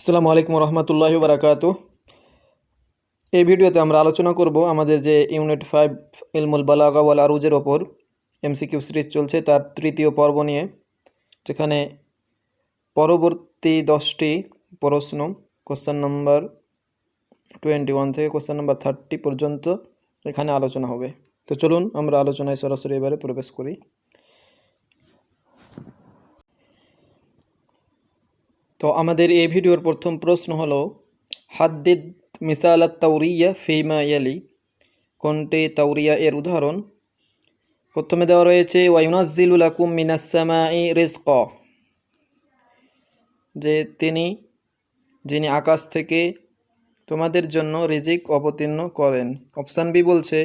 আসসালামু আলাইকুম রহমতুল্লাহি বারাকাতু। এই ভিডিওতে আমরা আলোচনা করব আমাদের যে ইউনিট 5 ইলমুল বালাগা ওয়াল আরুজের ওপর এমসিকিউ সিরিজ চলছে তার তৃতীয় পর্ব নিয়ে, যেখানে পরবর্তী 10টি প্রশ্ন কোশ্চেন নাম্বার 21 থেকে কোশ্চেন নাম্বার 30 পর্যন্ত এখানে আলোচনা হবে। তো চলুন আমরা আলোচনায় সরাসরি এবারে প্রবেশ করি। তো আমাদের এই ভিডিওর প্রথম প্রশ্ন হলো হাদ্দিদ মিসাল আত-তাওরিয়া ফিমা ইয়ালি, কোনটি তাওরিয়া এর উদাহরণ? প্রথমে দেওয়া রয়েছে ওয়ায়ুনাজ্জিলু লাকুম মিনাস সামাই রিজকা, যে যিনি আকাশ থেকে তোমাদের জন্য রিজিক অবতীর্ণ করেন। অপশান বি বলছে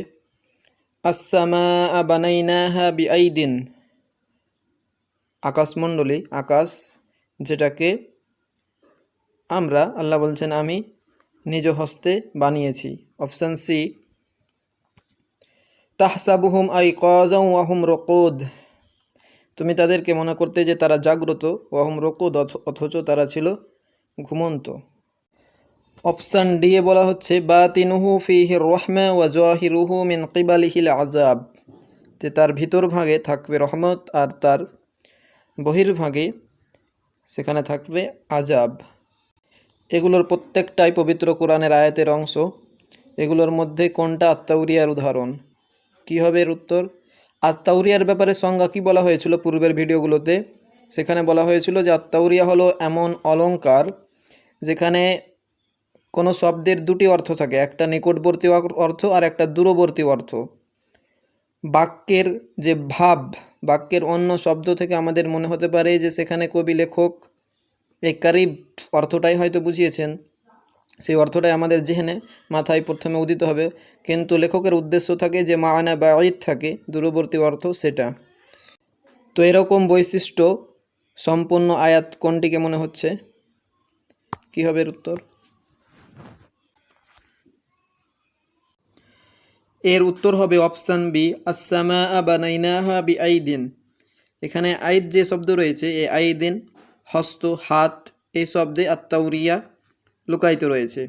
আস-সামাআ বানাইনাহা বিআইদিন, আকাশমণ্ডলী, আকাশ যেটাকে আল্লাহ বলছেন আমি নিজ হস্তে বানিয়েছি। অপশান সি তাহসাবুহুম আইকাযান ওয়া হুম রুকুদ, তুমি তাদেরকে মনে করতে যে তারা জাগ্রত, ওয়া হুম রুকুদ, অথচ তারা ছিল ঘুমন্ত। অপশান ডি এ বলা হচ্ছে বাতিনুহু ফিহি রহমা ওয়া জাহিরুহু মিন কিবালিহিল আযাব, যে তার ভিতর ভাগে থাকবে রহমত আর তার বহির্ভাগে সেখানে থাকবে আযাব। এগুলোর প্রত্যেকটাই পবিত্র কোরআনের আয়াতের অংশ। এগুলোর মধ্যে কোনটা আত-তাওরিয়ার উদাহরণ? কী হবে এর উত্তর? আত-তাওরিয়ার ব্যাপারে সংজ্ঞা কী বলা হয়েছিল পূর্বের ভিডিওগুলোতে? সেখানে বলা হয়েছিল যে আত-তাওরিয়া হলো এমন অলঙ্কার যেখানে কোনো শব্দের দুটি অর্থ থাকে, একটা নিকটবর্তী অর্থ আর একটা দূরবর্তী অর্থ। বাক্যের যে ভাব, বাক্যের অন্য শব্দ থেকে আমাদের মনে হতে পারে যে সেখানে কবি লেখক এই কারিব অর্থটাই হয়তো বুঝিয়েছেন, সেই অর্থটাই আমাদের জেহেনে মাথায় প্রথমে উদিত হবে, কিন্তু লেখকের উদ্দেশ্য থাকে যে মানা বাঈদ থাকে, দূরবর্তী অর্থ সেটা। তো এরকম বৈশিষ্ট্য সম্পূর্ণ আয়াত কোনটিকে মনে হচ্ছে? কী হবে এর উত্তর? এর উত্তর হবে অপশান বি আস-সামাআ বানাইনাহা বিআইদিন। এখানে আইদ যে শব্দ রয়েছে, এই আইদিন হস্ত, হাত, এই শব্দে আত-তাওরিয়া লুকায়িত রয়েছে।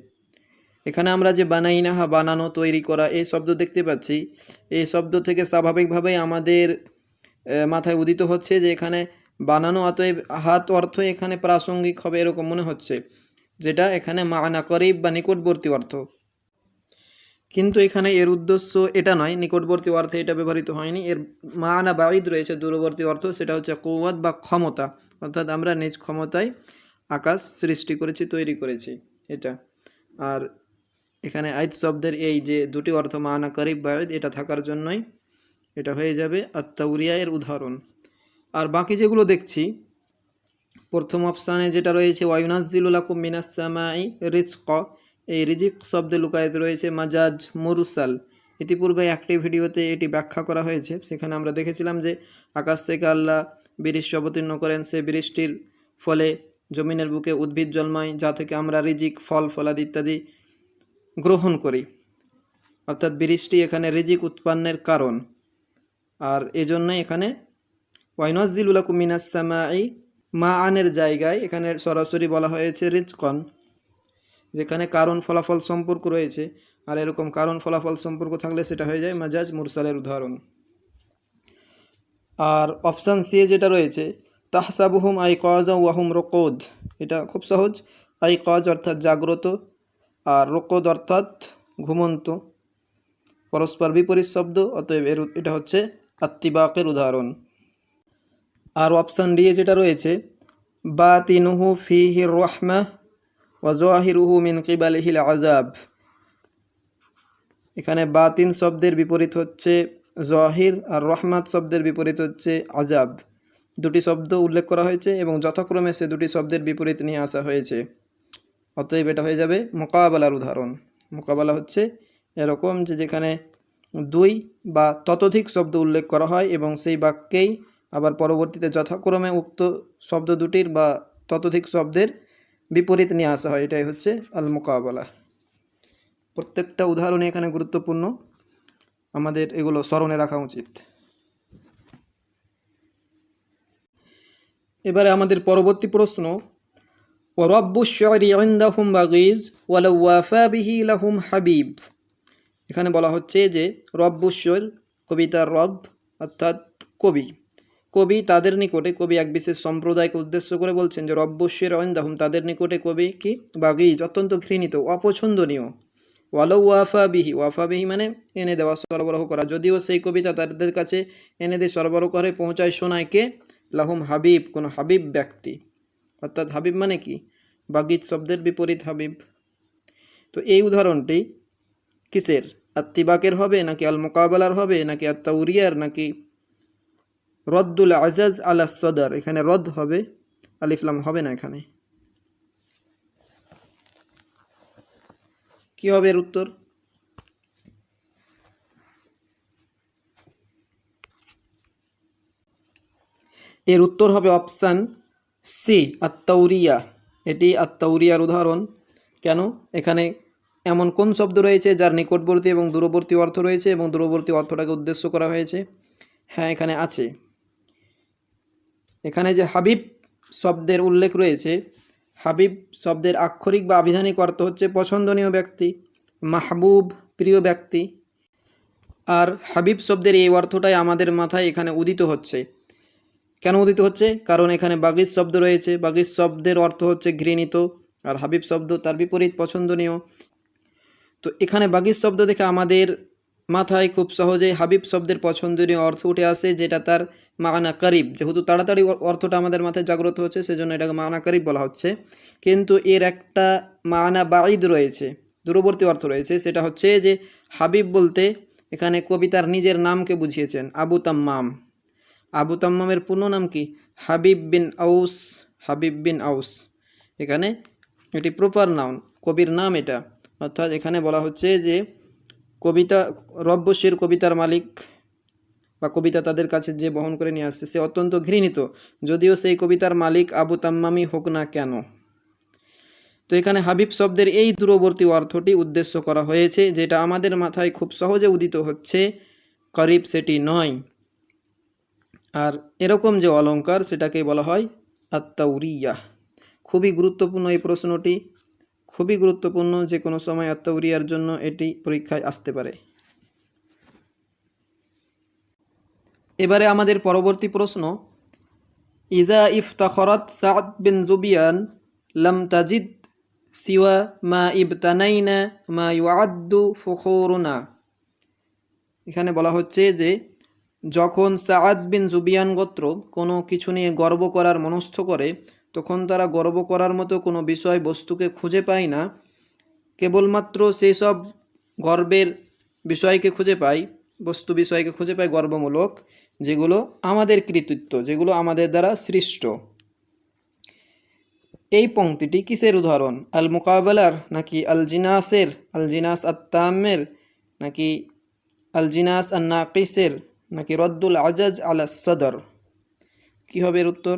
এখানে আমরা যে বানাইনাহা বানানো, তৈরি করা, এই শব্দ দেখতে পাচ্ছি, এই শব্দ থেকে স্বাভাবিকভাবেই আমাদের মাথায় উদিত হচ্ছে যে এখানে বানানো, অতএব হাত অর্থ এখানে প্রাসঙ্গিক হবে এরকম মনে হচ্ছে, যেটা এখানে মানা করিব বা নিকটবর্তী অর্থ। কিন্তু এখানে এর উদ্দেশ্য এটা নয়, নিকটবর্তী অর্থে এটা ব্যবহৃত হয়নি। এর মানা বাঈদ রয়েছে, দূরবর্তী অর্থ, সেটা হচ্ছে কুওয়াত বা ক্ষমতা, অর্থাৎ আমরা নিজ ক্ষমতায় আকাশ সৃষ্টি করেছি, তৈরি করেছি এটা। আর এখানে আইদ শব্দের এই যে দুটি অর্থ মানা করিব বাঈদ, এটা থাকার জন্যই এটা হয়ে যাবে আত-তাওরিয়া এর উদাহরণ। আর বাকি যেগুলো দেখছি, প্রথম অপশানে যেটা রয়েছে ওয়ায়ুনাজ্জিলু লাকুম মিনাস সামাই রিজকা, এই রিজিক শব্দে লুকায়িত রয়েছে মাজাজ মুরসাল। ইতিপূর্বে একটি ভিডিওতে এটি ব্যাখ্যা করা হয়েছে, সেখানে আমরা দেখেছিলাম যে আকাশ থেকে আল্লাহ বৃষ্টি অবতীর্ণ করেন, সে বৃষ্টির ফলে জমিনের বুকে উদ্ভিদ জন্মায়, যা থেকে আমরা রিজিক, ফল ফলাদি ইত্যাদি গ্রহণ করি, অর্থাৎ বৃষ্টি এখানে রিজিক উৎপন্নের কারণ। আর এজন্যই এখানে ওয়ায়ুনাজ্জিলু লাকুম মিনাস সামাই, মা আনের জায়গায় এখানে সরাসরি বলা হয়েছে রিজকন, যেখানে কারণ ফলাফল সম্পর্ক রয়েছে। আর এরকম কারণ ফলাফল সম্পর্ক থাকলে সেটা হয়ে যায় মাজাজ মুরসালের উদাহরণ। আর অপশান সি যেটা রয়েছে তাহসাবুহুম আইকাযান ওয়া হুম রুকুদ, এটা খুব সহজ। আইকাজ অর্থাৎ জাগ্রত, আর রুকুদ অর্থাৎ ঘুমন্ত, পরস্পর বিপরীত শব্দ, অতএব এটা হচ্ছে আত্তিবাকের উদাহরণ। আর অপশান ডি যেটা রয়েছে বাতিনুহু ফিহি রহমা ওয়া জাহিরুহু মিন কিবালিহিল আযাব, এখানে বাতিন শব্দের বিপরীত হচ্ছে জাহির, আর রহমাত শব্দের বিপরীত হচ্ছে আযাব। দুটি শব্দ উল্লেখ করা হয়েছে এবং যথাক্রমে সে দুটি শব্দের বিপরীত নিয়ে আসা হয়েছে, অতএব এটা হয়ে যাবে মোকাবেলার উদাহরণ। মোকাবেলা হচ্ছে এরকম যে যেখানে দুই বা ততোধিক শব্দ উল্লেখ করা হয় এবং সেই বাক্যেই আবার পরবর্তীতে যথাক্রমে উক্ত শব্দ দুটির বা ততোধিক শব্দের বিপরীত নিয়ে আসা হয়, এটাই হচ্ছে আল মোকাবেলা। প্রত্যেকটা উদাহরণই এখানে গুরুত্বপূর্ণ, আমাদের এগুলো স্মরণে রাখা উচিত। এবারে আমাদের পরবর্তী প্রশ্ন ওয়ারাব্বুশ শি'রি ইনদাহুম বাগীজ ওয়ালাউ ওয়াফা বিহি লাহুম হাবিব। এখানে বলা হচ্ছে যে রব্বুশ শি'r, কবিতার রব অর্থাৎ কবি, কবি তাদের নিকটে, কবি এক বিশেষ সম্প্রদায়কে উদ্দেশ্য করে বলছেন যে রব্বুশ শি'r ইনদাহুম, তাদের নিকটে কবি কি বাগীজ, অত্যন্ত ঘৃণিত, অপছন্দনীয়। ওয়ালাউ ওয়াফা বিহি, ওয়াফা বিহি মানে এনে দেওয়া, সরবরাহ করা, যদিও সেই কবিতা তাদের কাছে এনে দিয়ে সরবরাহ করে পৌঁছায় শোনায় কে, লাহুম হাবিব, কোন হাবিব ব্যক্তি। অর্থাৎ হাবিব মানে কি, বাগীজ শব্দের বিপরীত হাবিব। তো এই উদাহরণটি কিসের, আত্তিবাকের হবে নাকি আল মুকাবালার হবে নাকি আত্তাউরিয়ার নাকি রদ্দুল আজাজ আলা সদর? এখানে রদ হবে, আলিফ লাম হবে না। এখানে কি হবে এর উত্তর? এর উত্তর হবে অপশান সি, আত্তাউরিয়া। এটি আত্তাউরিয়ার উদাহরণ। কেন? এখানে এমন কোন শব্দ রয়েছে যার নিকটবর্তী এবং দূরবর্তী অর্থ রয়েছে এবং দূরবর্তী অর্থটাকে উদ্দেশ্য করা হয়েছে? হ্যাঁ, এখানে আছে। এখানে যে হাবিব শব্দের উল্লেখ রয়েছে, হাবিব শব্দের আক্ষরিক বা আবিধানিক অর্থ হচ্ছে পছন্দনীয় ব্যক্তি, মাহবুব, প্রিয় ব্যক্তি। আর হাবিব শব্দের এই অর্থটাই আমাদের মাথায় এখানে উদিত হচ্ছে। কেন উদিত হচ্ছে? কারণ এখানে বাগীজ শব্দ রয়েছে, বাগীজ শব্দের অর্থ হচ্ছে ঘৃণিত, আর হাবিব শব্দ তার বিপরীত পছন্দনীয়। তো এখানে বাগীজ শব্দ দেখে আমাদের মাথায় খুব সহজেই হাবিব শব্দের পছন্দনীয় অর্থ উঠে আসে, যেটা তার মানা করিব। যেহেতু তাড়াতাড়ি অর্থটা আমাদের মাথায় জাগ্রত হচ্ছে, সেজন্য এটাকে মানা করিব বলা হচ্ছে। কিন্তু এর একটা মানা বাঈদ রয়েছে, দূরবর্তী অর্থ রয়েছে। সেটা হচ্ছে যে হাবিব বলতে এখানে কবিতার নিজের নামকে বুঝিয়েছেন, আবু তাম্মাম। আবু তাম্মামের পূর্ণ নাম কি? হাবিব বিন আউস। হাবিব বিন আউস, এখানে এটি প্রপার নাউন, কবির নাম এটা। অর্থাৎ এখানে বলা হচ্ছে যে কবিতা, রব্বশির কবিতার মালিক বা কবিতা তাদের কাছে যে বহন করে নিয়ে আসছে, সে অত্যন্ত ঘৃণিত, যদিও সেই কবিতার মালিক আবু তাম্মামই হোক না কেন। তো এখানে হাবিব শব্দের এই দূরবর্তী অর্থটি উদ্দেশ্য করা হয়েছে, যেটা আমাদের মাথায় খুব সহজে উদিত হচ্ছে, করিব সেটি নয়। আর এরকম যে অলঙ্কার, সেটাকে বলা হয় আত্তাউরিয়া। খুবই গুরুত্বপূর্ণ এই প্রশ্নটি, খুবই গুরুত্বপূর্ণ। যে কোনো সময় আত্তাউরিয়ার জন্য এটি পরীক্ষায় আসতে পারে। এবারে আমাদের পরবর্তী প্রশ্ন, ইজা ইফতাখরাত সাদ বিন জুবিয়ান লাম তাজিদ সিওয়া মা ইবতানাইনা মা ইউআদ্দু ফুখুরুনা। এখানে বলা হচ্ছে যে যখন সাদ বিন জুবিয়ান গোত্র কোনো কিছু নিয়ে গর্ব করার মনস্থ করে, তখন তারা গর্ব করার মতো কোনো বিষয় বস্তুকে খুঁজে পায় না, কেবলমাত্র সেই সব গর্বের বিষয়কে খুঁজে পায়, বস্তু বিষয়কে খুঁজে পায় গর্বমূলক, যেগুলো আমাদের কৃতিত্ব, যেগুলো আমাদের দ্বারা সৃষ্ট। এই পংক্তিটি কিসের উদাহরণ? আল মুকাবালার নাকি আল জিনাসের, আল জিনাস আত্তামের নাকি আল জিনাস আন নাকিসের নাকি রদ্দুল আজাজ আলা সদর? কি হবে এর উত্তর?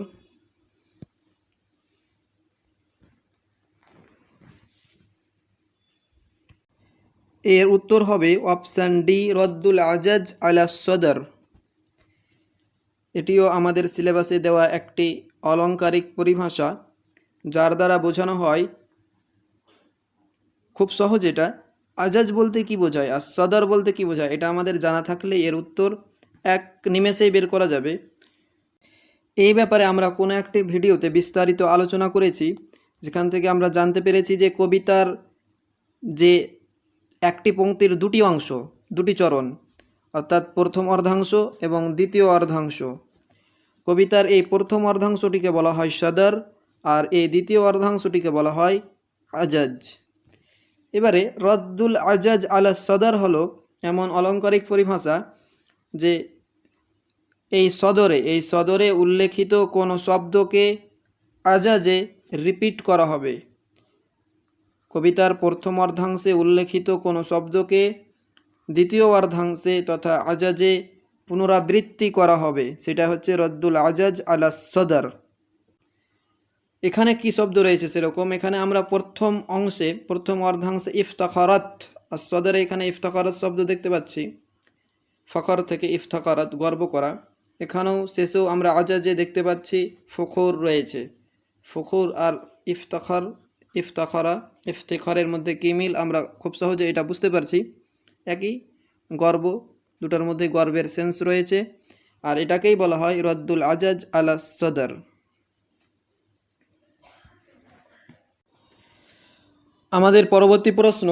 এর উত্তর হবে অপশান ডি, রদ্দুল আজাজ আলা সদর। এটিও আমাদের সিলেবাসে দেওয়া একটি অলংকারিক পরিভাষা, যার দ্বারা বোঝানো হয় খুব সহজ এটা, আজাজ বলতে কি বোঝায় আর সদর বলতে কি বোঝায়, এটা আমাদের জানা থাকলে এর উত্তর এক নিমেষেই বের করা যাবে। এই ব্যাপারে আমরা কোনো একটি ভিডিওতে বিস্তারিত আলোচনা করেছি, যেখান থেকে আমরা জানতে পেরেছি যে কবিতার যে একটি পংক্তির দুটি অংশ, দুটি চরণ, অর্থাৎ প্রথম অর্ধাংশ এবং দ্বিতীয় অর্ধাংশ, কবিতার এই প্রথম অর্ধাংশটিকে বলা হয় সদর, আর এই দ্বিতীয় অর্ধাংশটিকে বলা হয় আজাজ। এবারে রদ্দুল আজাজ আলা সদর হলো এমন অলংকারিক পরিভাষা যে এই সদরে উল্লেখিত কোনো শব্দকে আজাজে রিপিট করা হবে। কবিতার প্রথম অর্ধাংশে উল্লেখিত কোনো শব্দকে দ্বিতীয় অর্ধাংশে তথা আজাজে পুনরাবৃত্তি করা হবে, সেটা হচ্ছে রদ্দুল আজাজ আলা সদর। এখানে কি শব্দ রয়েছে সেরকম, এখানে আমরা প্রথম অংশে, প্রথম অর্ধাংশে ইফতাখারাত আর সদরে এখানে ইফতাখারাত শব্দ দেখতে পাচ্ছি, ফখর থেকে ইফতাখারাত, গর্ব করা। এখানেও শেষেও আমরা আজাজে দেখতে পাচ্ছি ফখর রয়েছে, ফখর আর ইফতাখার, ইফতাখারা, ইফতিখারের মধ্যে কী মিল আমরা খুব সহজে এটা বুঝতে পারছি। একই গর্ব, দুটার মধ্যে গর্বের সেন্স রয়েছে, আর এটাকেই বলা হয় রদ্দুল আজাজ আলা সদর। আমাদের পরবর্তী প্রশ্ন,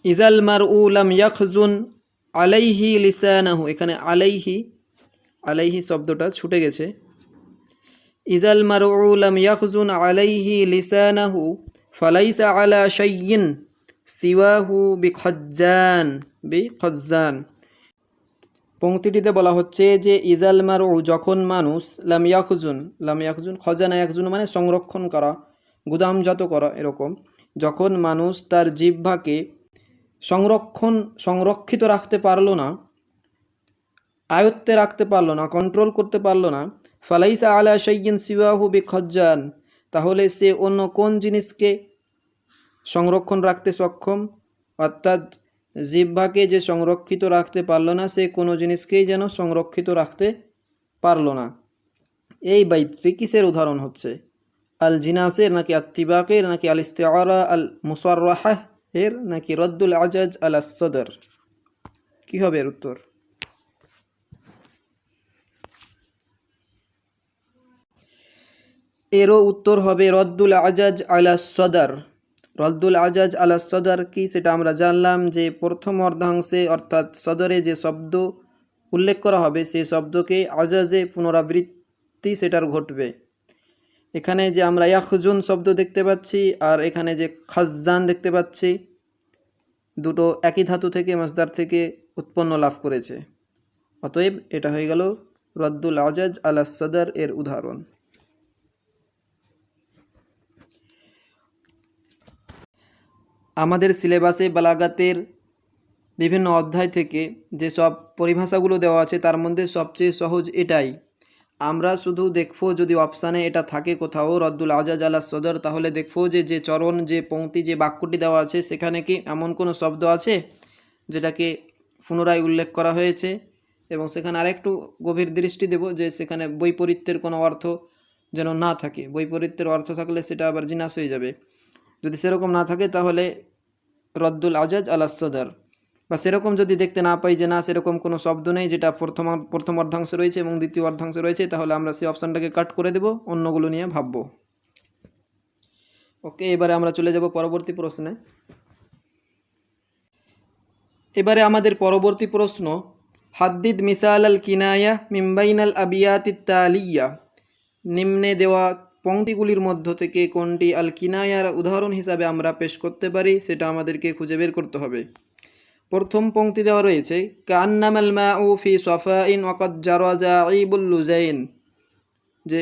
ইজাল মারউ লাম ইয়াখজুন আলাইহি লিসানাহু, এখানে আলাইহি, আলাইহি শব্দটা ছুটে গেছে। ইজাল মারউ লাম ইয়াখজুন আলাইহি লিসানাহু ফালাইসা আলা শাইইন সিওয়াহু বিখজ্জান। পংক্তিটিতে বলা হচ্ছে যে ইজাল মারউ, যখন মানুষ, লাম ইয়াখজুন খজানা ইয়াখজুন মানে সংরক্ষণ করা, গুদামজাত করা, এরকম। যখন মানুষ তার জিহ্বাকে সংরক্ষিত রাখতে পারলো না, আয়ত্তে রাখতে পারলো না, কন্ট্রোল করতে পারলো না, ফালাইসা আলা শাইইন সিওয়াহু বিখজ্জান, তাহলে সে অন্য কোন জিনিসকে সংরক্ষণ রাখতে সক্ষম? অর্থাৎ জিহ্বাকে যে সংরক্ষিত রাখতে পারলো না, সে কোনো জিনিসকেই যেন সংরক্ষিত রাখতে পারলো না। এই বাইতটি কিসের উদাহরণ হচ্ছে? আল জিনাসের, নাকি আত্তিবাকের, নাকি আল ইস্তিআরা আল মুসাররাহা এর, নাকি রদ্দুল আজাজ আলা সদর? কি হবে এর উত্তর? এরও উত্তর হবে রদ্দুল আজাজ আলা সদর। রদ্দুল আজাজ আলা সদর কি সেটা আমরা জানলাম যে প্রথম অর্ধাংশে অর্থাৎ সদরে যে শব্দ উল্লেখ করা হবে সেই শব্দকে আজাজে পুনরাবৃত্তি সেটার ঘটবে। এখানে যে আমরা ইয়াখজুন শব্দ দেখতে পাচ্ছি আর এখানে যে খাজ্জান দেখতে পাচ্ছি, দুটো একই ধাতু থেকে, মাসদার থেকে উৎপন্ন লাভ করেছে। অতএব এটা হয়ে গেল রদ্দুল আজাজ আলা সদর এর উদাহরণ। আমাদের সিলেবাসে বালাগাতের বিভিন্ন অধ্যায় থেকে যে সব পরিভাষাগুলো দেওয়া আছে তার মধ্যে সবচেয়ে সহজ এটাই। আমরা শুধু দেখবো যদি অপশানে এটা থাকে কোথাও রদ্দুল আজাজ আলা সদর, তাহলে দেখবো যে চরণ, যে পংক্তি, যে বাক্যটি দেওয়া আছে সেখানে কি এমন কোনো শব্দ আছে যেটাকে পুনরায় উল্লেখ করা হয়েছে, এবং সেখানে আরেকটু গভীর দৃষ্টি দেব যে সেখানে বৈপরীত্যের কোনো অর্থ যেন না থাকে। বৈপরীত্যের অর্থ থাকলে সেটা আবার জিনাস হয়ে যাবে। যদি সেরকম না থাকে তাহলে রদ্দুল আজাজ আলা সদর, বা সেরকম যদি দেখতে না পাই যে না সেরকম কোনো শব্দ নেই যেটা প্রথম অর্ধাংশে রয়েছে এবং দ্বিতীয় অর্ধাংশে রয়েছে, তাহলে আমরা সেই অপশানটাকে কাট করে দেব, অন্যগুলো নিয়ে ভাববো। ওকে, এবারে আমরা চলে যাব পরবর্তী প্রশ্নে। এবারে আমাদের পরবর্তী প্রশ্ন, হাদ্দিদ মিসাল আল কিনায়া মিম্বাইনাল আবিয়াতিত তালিয়া, নিম্নে দেওয়া পংক্তিগুলির মধ্য থেকে কোনটি আল কিনায়ার উদাহরণ হিসাবে আমরা পেশ করতে পারি সেটা আমাদেরকে খুঁজে বের করতে হবে। প্রথম পংক্তি দেওয়া রয়েছে কান্নামাল মাউ ফি সফাইন ওয়াকাদ জারাজা আইবুল লুজাইন, যে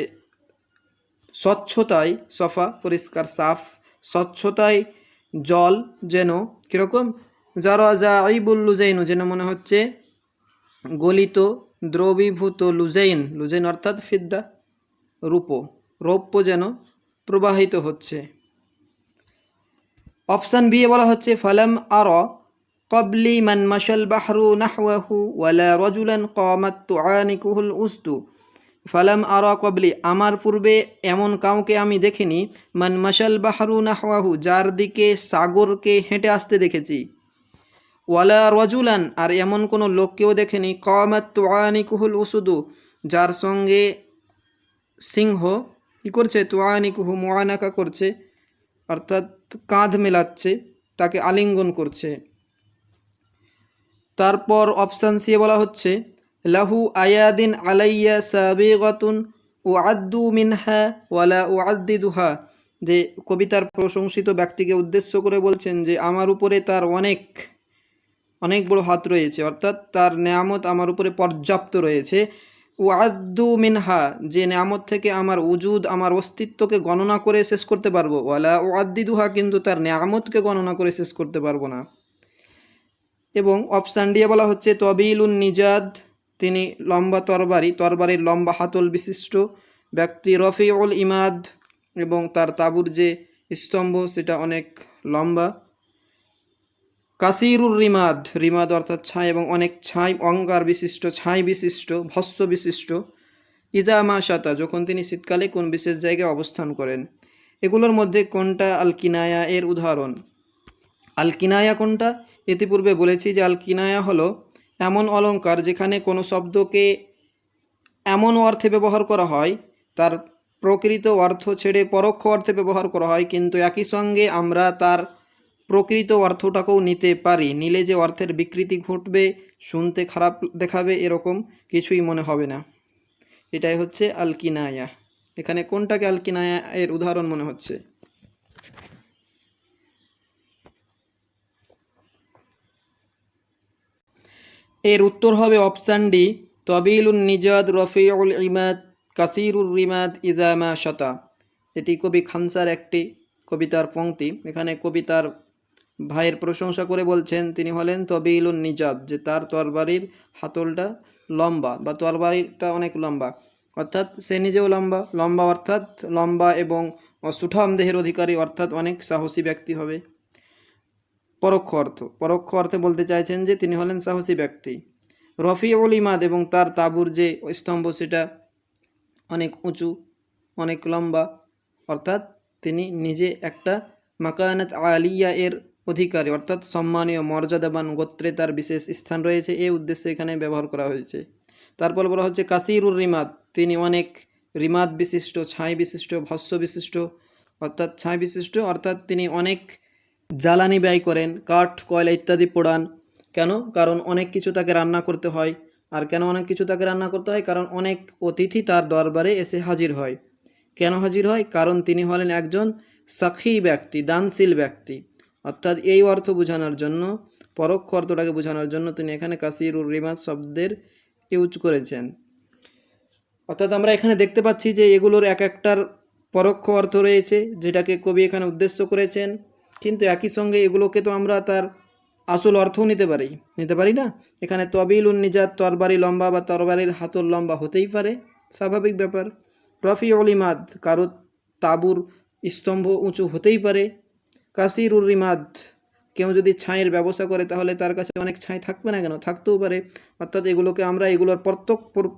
স্বচ্ছতায়, সফা পরিষ্কার সাফ, স্বচ্ছতায় জল যেন কীরকম, জারাজা আইবুল লুজাইন যেন মনে হচ্ছে গলিত দ্রবীভূত লুজাইন, লুজাইন অর্থাৎ ফিদ্দা, রৌপ্য যেন প্রবাহিত হচ্ছে। অপশান বি এ বলা হচ্ছে ফালাম আর কবলি মান মাশাল বাহরু নাহওয়াহু ওয়ালা রাজুলান কামাত তুআনিকুহুল উস্তু। ফালাম আরা কবলি, আমার পূর্বে এমন কাউকে আমি দেখিনি, মান মাশাল বাহরু নাহওয়াহু, যার দিকে সাগরকে হেঁটে আসতে দেখেছি, ওয়ালা রাজুলান, আর এমন কোনো লোককেও দেখেনি, কামাত তুআনিকুহুল উসুদু, যার সঙ্গে সিংহ কী করছে, তুআনিকুহু মুআনাকা করছে, অর্থাৎ কাঁধ মেলাচ্ছে, তাকে আলিঙ্গন করছে। তারপর অপশান সি বলা হচ্ছে লাহু আয়াদিন আলাইয়া সাবিগাতুন উআদ্দু মিনহা ওয়ালা উআদ্দিদুহা, যে কবিতার প্রশংসিত ব্যক্তিকে উদ্দেশ্য করে বলছেন যে আমার উপরে তার অনেক বড় হাত রয়েছে, অর্থাৎ তার নেয়ামত আমার উপরে পর্যাপ্ত রয়েছে। উআদ্দু মিনহা, যে নেয়ামত থেকে আমার উজুদ, আমার অস্তিত্বকে গণনা করে শেষ করতে পারবো, ওয়ালা উআদ্দিদুহা, কিন্তু তার নেয়ামতকে গণনা করে শেষ করতে পারবো না। এবং অপশান দিয়ে বলা হচ্ছে তবিলুন নিজাদ, তিনি লম্বা তরবারির লম্বা হাতল বিশিষ্ট ব্যক্তি, রফিউল ইমাদ, এবং তার তাঁবুর যে স্তম্ভ সেটা অনেক লম্বা, কাসিরুর রিমাদ অর্থাৎ ছাই, এবং অনেক ছাই, অঙ্গার বিশিষ্ট, ছাই বিশিষ্ট, ভস্য বিশিষ্ট, ইদা মা শাতা, যখন তিনি শীতকালে কোন বিশেষ জায়গায় অবস্থান করেন। এগুলোর মধ্যে কোনটা আল কিনায়া এর উদাহরণ? আল কিনায়া কোনটা? ইতিপূর্বে বলেছি যে আল কিনায়া হলো এমন অলংকার যেখানে কোনো শব্দকে এমন অর্থে ব্যবহার করা হয় তার প্রকৃত অর্থ ছেড়ে পরোক্ষ অর্থে ব্যবহার করা হয়, কিন্তু একই সঙ্গে আমরা তার প্রকৃত অর্থটাকেও নিতে পারি। নিলে যে অর্থের বিকৃতি ঘটবে, শুনতে খারাপ দেখাবে, এরকম কিছুই মনে হবে না। এটাই হচ্ছে আল কিনায়া। এখানে কোনটাকে আল কিনায়া এর উদাহরণ মনে হচ্ছে? এর উত্তর হবে অপশান ডি, তবিলুন নিজাদ রফিউল ইমাদ কাসিরুর রিমাদ ইজামা শতা। এটি কবি খানসার একটি কবিতার পংক্তি। এখানে কবিতার ভাইয়ের প্রশংসা করে বলছেন তিনি হলেন তবিলুন নিজাদ, যে তার তরবারির হাতলটা লম্বা বা তরবারিটা অনেক লম্বা, অর্থাৎ সে নিজেও লম্বা। লম্বা অর্থাৎ লম্বা এবং সুঠাম দেহের অধিকারী, অর্থাৎ অনেক সাহসী ব্যক্তি হবে। পরোক্ষ অর্থে বলতে চাইছেন যে তিনি হলেন সাহসী ব্যক্তি। রফিউল ইমাদ, এবং তার তাঁবুর যে স্তম্ভ সেটা অনেক উঁচু, অনেক লম্বা, অর্থাৎ তিনি নিজে একটা মাকানাত আলিয়া এর অধিকারী, অর্থাৎ সম্মানীয় মর্যাদাবান গোত্রে তার বিশেষ স্থান রয়েছে, এই উদ্দেশ্যে এখানে ব্যবহার করা হয়েছে। তারপর বলা হচ্ছে কাসিরুর রিমাদ, তিনি অনেক রিমাদ বিশিষ্ট, ছাই বিশিষ্ট, ভস্য বিশিষ্ট, অর্থাৎ ছাই বিশিষ্ট, অর্থাৎ তিনি অনেক জ্বালানি ব্যয় করেন, কাঠ কয়লা ইত্যাদি পোড়ান। কেন? কারণ অনেক কিছু তাকে রান্না করতে হয়। আর কেন অনেক কিছু তাকে রান্না করতে হয়? কারণ অনেক অতিথি তার দরবারে এসে হাজির হয়। কেন হাজির হয়? কারণ তিনি হলেন একজন সাখী ব্যক্তি, দানশীল ব্যক্তি। অর্থাৎ এই অর্থ বোঝানোর জন্য, পরোক্ষ অর্থটাকে বোঝানোর জন্য তিনি এখানে কাসিরুর রিমাদ শব্দের ইউজ করেছেন। অর্থাৎ আমরা এখানে দেখতে পাচ্ছি যে এগুলোর এক একটার পরোক্ষ অর্থ রয়েছে, যেটাকে কবি এখানে উদ্দেশ্য করেছেন, কিন্তু একই সঙ্গে এগুলোকে তো আমরা তার আসল অর্থও নিতে পারি না। এখানে তবিলুন নিজাত, তরবারি লম্বা বা তরবারির হাতল লম্বা হতেই পারে, স্বাভাবিক ব্যাপার। রফিউল ইমাদ, কারো তাঁবুর স্তম্ভ উঁচু হতেই পারে। কাসিরুর রিমাদ, কেউ যদি ছাইয়ের ব্যবসা করে তাহলে তার কাছে অনেক ছাই থাকবে না, কেন? থাকতেও পারে। অর্থাৎ এগুলোকে আমরা এগুলোর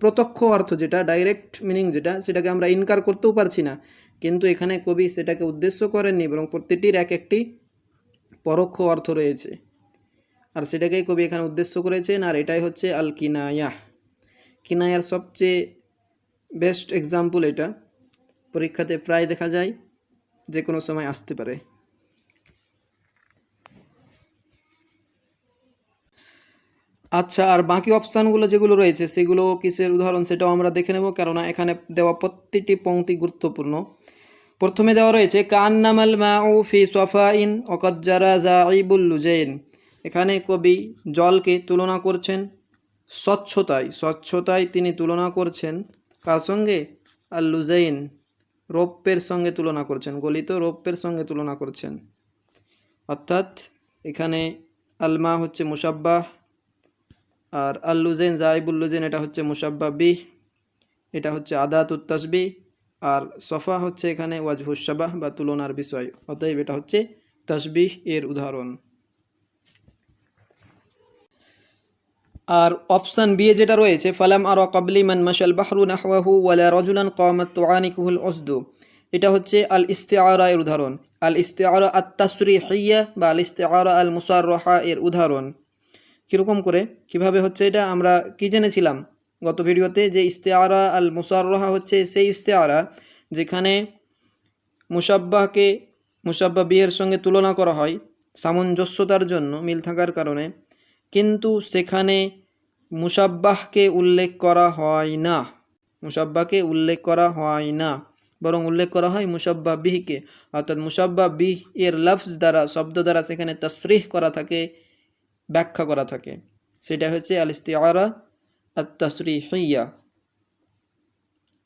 প্রত্যক্ষ অর্থ যেটা, ডাইরেক্ট মিনিং যেটা, সেটাকে আমরা ইনকার করতেও পারছি না, কিন্তু এখানে কবি সেটাকে উদ্দেশ্য করেননি, বরং প্রত্যেকটির এক একটি পরোক্ষ অর্থ রয়েছে, আর সেটাকেই কবি এখানে উদ্দেশ্য করেছেন। আর এটাই হচ্ছে আল কিনায়া। কিনায়ার সবচেয়ে বেস্ট এক্সাম্পল এটা, পরীক্ষাতে প্রায় দেখা যায়, যে কোনো সময় আসতে পারে। আচ্ছা, আর বাকি অপশানগুলো যেগুলো রয়েছে সেগুলো কিসের উদাহরণ সেটাও আমরা দেখে নেব, কেননা এখানে দেওয়া প্রত্যেকটি পংক্তি গুরুত্বপূর্ণ। প্রথমে দেওয়া রয়েছে কান্নামাল মাউ ফি সফাইন ওয়াকাদ জারা যাইবুল লুজাইন। এখানে কবি জলকে তুলনা করছেন স্বচ্ছতায় তিনি তুলনা করছেন কার সঙ্গে? আল লুজাইন, রৌপ্যের সঙ্গে তুলনা করছেন, গলিত রৌপ্যের সঙ্গে তুলনা করছেন। অর্থাৎ এখানে আলমা হচ্ছে মুসাব্বাহ, আর আল লুজাইন জাইবুল লুজাইন এটা হচ্ছে মুসাব্বাহ বিহ, এটা হচ্ছে আদাতুত তাসবিহ, আর সফা হচ্ছে এখানে ওয়াজহুস শাবাহ বা তুলনার বিষয়, অতএব এটা হচ্ছে তাসবিহ এর উদাহরণ। আর অপশান বি যেটা রয়েছে ফালাম আরা ক্বাবলি মান মাশাল বাহরু নাহওয়াহু ওয়ালা রাজুলান কামাত তুআনিকুহুল উসদু, এটা হচ্ছে আল ইস্তিআরা এর উদাহরণ। আল ইস্তিআরা আত তাসরিহিয়া বা আল ইস্তিআরা আল মুসাররাহা এর উদাহরণ। কীরকম করে, কিভাবে হচ্ছে এটা? আমরা কি জেনেছিলাম গত ভিডিওতে, যে ইস্তিআরা আল মুসাররাহা হচ্ছে সেই ইস্তিআরা যেখানে মুসাব্বাহকে মুসাব্বাহ বিয়ের সঙ্গে তুলনা করা হয় সামঞ্জস্যতার জন্য, মিল থাকার কারণে, কিন্তু সেখানে মুসাব্বাহকে উল্লেখ করা হয় না, বরং উল্লেখ করা হয় মুসাব্বাহ বিহকে। অর্থাৎ মুসাব্বাহ বিহ এর লফজ দ্বারা, শব্দ দ্বারা সেখানে তাসরিহ করা থাকে, ব্যাখ্যা করা থাকে, সেটা হচ্ছে আল ইস্তিআরা আত তাসরিহিয়া।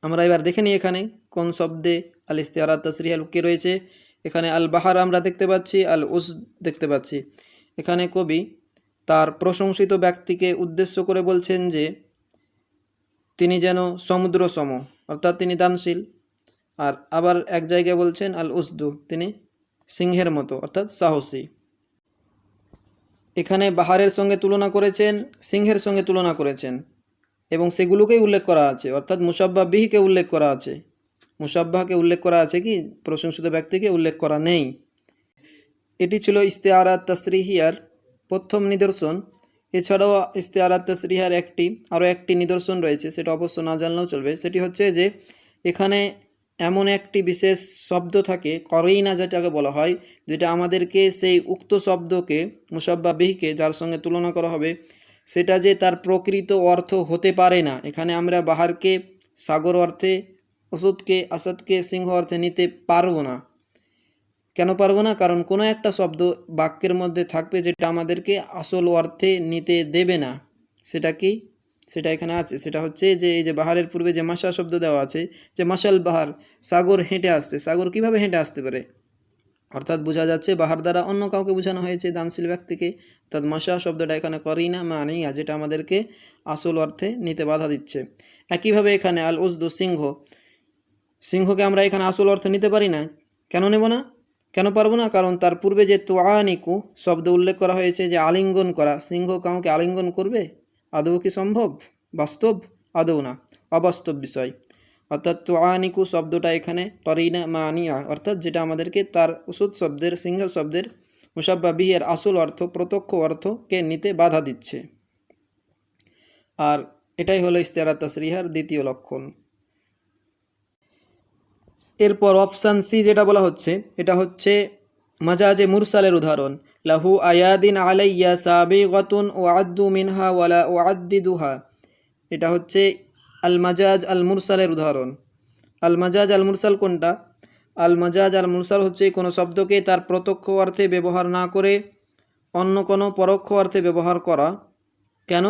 আমরা এবার দেখে নিই এখানে কোন শব্দে আল ইস্তিআরা আত তাসরিহিয়া লুকিয়ে রয়েছে। এখানে আল বাহার আমরা দেখতে পাচ্ছি, আল উস দেখতে পাচ্ছি। এখানে কবি তার প্রশংসিত ব্যক্তিকে উদ্দেশ্য করে বলছেন যে তিনি যেন সমুদ্র সম, অর্থাৎ তিনি দানশীল। আর আবার এক জায়গায় বলছেন আল উসদু, তিনি সিংহের মতো, অর্থাৎ সাহসী। এখানে বাহারের সঙ্গে তুলনা করেছেন, সিংহের সঙ্গে তুলনা করেছেন, এবং সেগুলোকেই উল্লেখ করা আছে, অর্থাৎ মুসাব্বাহ বিহিকে উল্লেখ করা আছে। মুসাব্বাহকে উল্লেখ করা আছে কি প্রশংসিত ব্যক্তিকে উল্লেখ করা নেই। এটি ছিল ইস্তেআরাত তাসরিহিয়ার প্রথম নিদর্শন। এছাড়াও ইস্তেআরাত তাসরিহার আরও একটি নিদর্শন রয়েছে, সেটা অবশ্য না জানলেও চলবে। সেটি হচ্ছে যে এখানে এমন একটি বিশেষ শব্দ থাকে, করিনা যেটাকে বলা হয়, যেটা আমাদেরকে সেই উক্ত শব্দকে মুসাব্বা বিহিকে যার সঙ্গে তুলনা করা হবে সেটা যে তার প্রকৃত অর্থ হতে পারে না। এখানে আমরা বাহারকে সাগর অর্থে, ওষুধকে আসাদকে সিংহ অর্থে নিতে পারবো না। কেন পারবো না? কারণ কোনো একটা শব্দ বাক্যের মধ্যে থাকবে যেটা আমাদেরকে আসল অর্থে নিতে দেবে না। সেটা কি? সেটা এখানে আছে। সেটা হচ্ছে যে এই যে বাহারের পূর্বে যে মাসা শব্দ দেওয়া আছে, যে মাসাল বাহার, সাগর হেঁটে আসছে। সাগর কিভাবে হেঁটে আসতে পারে? অর্থাৎ বোঝা যাচ্ছে বাহার দ্বারা অন্য কাউকে বোঝানো হয়েছে, দানশীল ব্যক্তিকে। অর্থাৎ মাসা শব্দটা এখানে করিনা মানিয়া, যেটা আমাদেরকে আসল অর্থে নিতে বাধা দিচ্ছে। একইভাবে এখানে আল উজদু, সিংহকে আমরা এখানে আসল অর্থে নিতে পারি না। কেন নেব না? কেন পারবো না? কারণ তার পূর্বে যে তুআনিকু শব্দ উল্লেখ করা হয়েছে, যে আলিঙ্গন করা, সিংহ কাউকে আলিঙ্গন করবে? আদৌ কি সম্ভব? বাস্তব? আদৌ না, অবাস্তব বিষয়। অর্থাৎ তুআনিকু শব্দটা এখানে করিনা মানিয়া, অর্থাৎ যেটা আমাদেরকে তার উসুদ শব্দের, সিংহ শব্দের মুসাব্বা বিহের আসল অর্থ, প্রত্যক্ষ অর্থকে নিতে বাধা দিচ্ছে। আর এটাই হলো ইস্তেআরাত তাসরিহার দ্বিতীয় লক্ষণ। এরপর অপশান সি যেটা বলা হচ্ছে, এটা হচ্ছে মাজাজে মুরসালের উদাহরণ। লাহু আয়াদিন আলাইয়া সাবিগাতুন ও আদ্দু মিনহা ওয়ালা ও আদ্দিদুহা। এটা হচ্ছে আল মাজাজ আল মুরসালের উদাহরণ। আল মাজাজ আল মুরসাল কোনটা? আল মাজাজ আল মুরসাল হচ্ছে কোনো শব্দকে তার প্রত্যক্ষ অর্থে ব্যবহার না করে অন্য কোনো পরোক্ষ অর্থে ব্যবহার করা। কেন?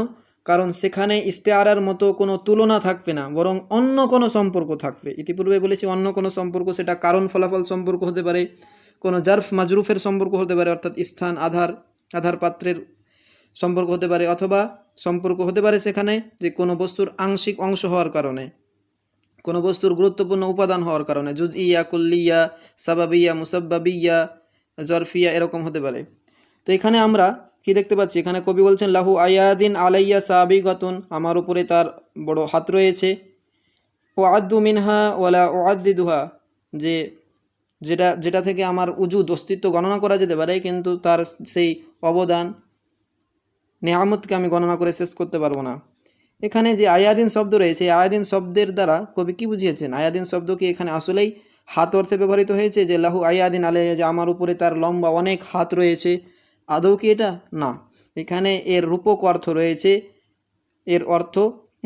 কারণ সেখানে ইস্তেআরার মতো কোনো তুলনা থাকবে না, বরং অন্য কোনো সম্পর্ক থাকবে। ইতিপূর্বে বলেছি অন্য কোনো সম্পর্ক, সেটা কারণ ফলাফল সম্পর্ক হতে পারে, কোনো জারফ মাজরুফের সম্পর্ক হতে পারে, অর্থাৎ স্থান আধার পাত্রের সম্পর্ক হতে পারে, অথবা সম্পর্ক হতে পারে সেখানে যে কোনো বস্তুর আংশিক অংশ হওয়ার কারণে, কোনো বস্তুর গুরুত্বপূর্ণ উপাদান হওয়ার কারণে, জুজইয়া, কুল্লিয়া, সাবাবিয়া, মুসাব্বাবিয়া, জরফিয়া, এরকম হতে পারে। তো এখানে আমরা কি দেখতে পাচ্ছি? এখানে কবি বলছেন লাহু আয়াদিন আলাইয়া সাবিগাতুন, আমার উপরে তার বড় হাত রয়েছে, ও আদ্দু মিনহা ওয়ালা ও আদ্দিদুহা, যে যেটা থেকে আমার উজুদ অস্তিত্ব গণনা করা যেতে পারে, কিন্তু তার সেই অবদান নেয়ামতকে আমি গণনা করে শেষ করতে পারবো না। এখানে যে আয়াদিন শব্দ রয়েছে, আয়াদিন শব্দের দ্বারা কবি কি বুঝিয়েছেন? আয়াদিন শব্দ কি এখানে আসলেই হাত অর্থে ব্যবহৃত হয়েছে, যে লাহু আয়াদিন আলাইয়া, যে আমার উপরে তার লম্বা অনেক হাত রয়েছে? আদৌ কি এটা? না, এখানে এর রূপক অর্থ রয়েছে। এর অর্থ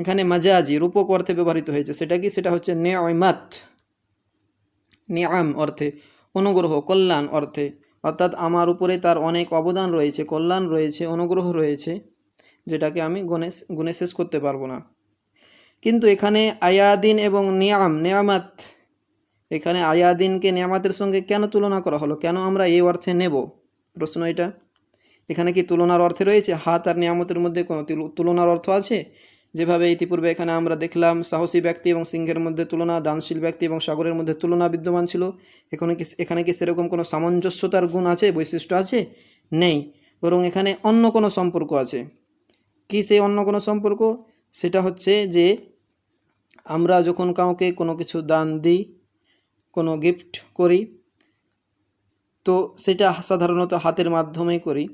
এখানে মাজাজি, রূপক অর্থে ব্যবহৃত হয়েছে। সেটা কি? সেটা হচ্ছে নেয়ামাত, নিয়াম অর্থে, অনুগ্রহ, কল্যাণ অর্থে। অর্থাৎ আমার উপরে তার অনেক অবদান রয়েছে, কল্যাণ রয়েছে, অনুগ্রহ রয়েছে, যেটাকে আমি গুণে শেষ করতে পারবো না। কিন্তু এখানে আয়াদিন এবং নেয়ামাত, এখানে আয়াদিনকে নেয়ামাতের সঙ্গে কেন তুলনা করা হলো? কেন আমরা এই অর্থে নেব? প্রশ্ন এটা। এখানে কি তুলনার অর্থে রয়েছে? হাত আর নিয়ামতের মধ্যে কোনো তুলনার অর্থ আছে? যেভাবে ইতিপূর্বে এখানে আমরা দেখলাম সাহসী ব্যক্তি এবং সিংহের মধ্যে তুলনা, দানশীল ব্যক্তি এবং সাগরের মধ্যে তুলনা বিদ্যমান ছিল। এখানে কি সেরকম কোনো সামঞ্জস্যতার গুণ আছে, বৈশিষ্ট্য আছে? নেই, বরং এখানে অন্য কোনো সম্পর্ক আছে। কি সেই অন্য কোনো সম্পর্ক? সেটা হচ্ছে যে আমরা যখন কাউকে কোনো কিছু দান দিই, কোনো গিফট করি, তো সেটা সাধারণত হাতের মাধ্যমেই করি।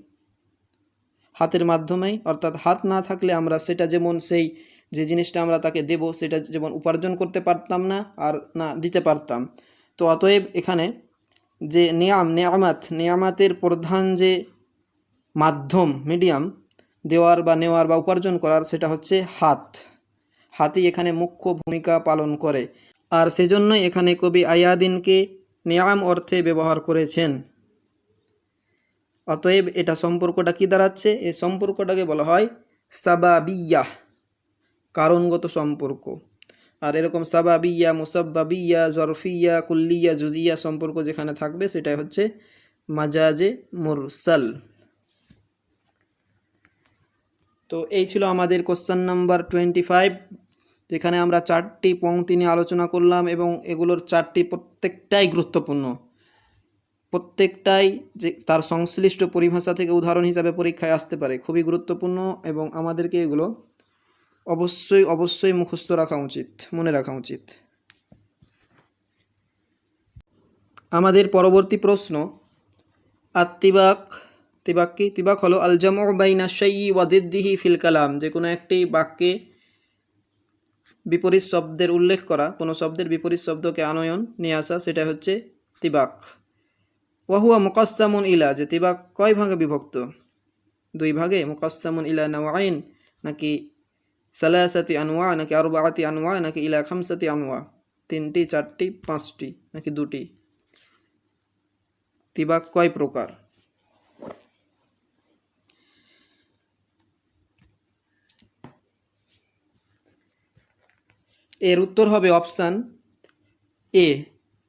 হাতের মাধ্যমেই, অর্থাৎ হাত না থাকলে আমরা সেটা যেমন সেই যে জিনিসটা আমরা তাকে দেব সেটা যেমন উপার্জন করতে পারতাম না, আর না দিতে পারতাম। তো অতএব এখানে যে নেয়ামাতের প্রধান যে মাধ্যম, মিডিয়াম দেওয়ার বা নেওয়ার বা উপার্জন করার, সেটা হচ্ছে হাতই এখানে মুখ্য ভূমিকা পালন করে। আর সেজন্যই এখানে কবি আয়াদিনকে নিয়াম অর্থে ব্যবহার করেছেন। অতএব এটা সম্পর্কটা কি দাঁড়াচ্ছে? এই সম্পর্কটাকে বলা হয় সাবাবিয়াহ, কারণগত সম্পর্ক। আর এরকম সাবাবিয়া, মুসাব্বাবিয়া, জরফিয়া, কুল্লিয়া, জুজিয়া সম্পর্ক যেখানে থাকবে সেটাই হচ্ছে মাজাজে মুরসাল। তো এই ছিল আমাদের কোশ্চেন নাম্বার 25, যেখানে আমরা 4টি পংক্তি নিয়ে আলোচনা করলাম, এবং এগুলোর 4টি প্রত্যেকটাই গুরুত্বপূর্ণ। প্রত্যেকটাই যে তার সংশ্লিষ্ট পরিভাষা থেকে উদাহরণ হিসাবে পরীক্ষায় আসতে পারে, খুবই গুরুত্বপূর্ণ, এবং আমাদেরকে এগুলো অবশ্যই মুখস্থ রাখা উচিত, মনে রাখা উচিত। আমাদের পরবর্তী প্রশ্ন, আত্তিবাক, তিবাক কি? তিবাক হলো আল জামউ বাইনা শাইই ওয়া দিদ্দিহি ফিল কালাম, যে কোনো একটি বাক্যে বিপরীত শব্দের উল্লেখ করা, কোনো শব্দের বিপরীত শব্দকে আনয়ন নিয়ে আসা, সেটা হচ্ছে তিবাক। ওয়াহুয়া মুকাসসামুন ইলা, যে তিবাক কয় ভাগে বিভক্ত? দুই ভাগে। মুকাসসামুন ইলা নাওয়াইন, নাকি সালাসাতি আনওয়া, নাকি আরবাআতি আনওয়া, নাকি ইলা খামসাতি আনওয়া, তিনটি, চারটি, পাঁচটি, নাকি দুটি? তিবাক কয় প্রকার? এর উত্তর হবে অপশান এ,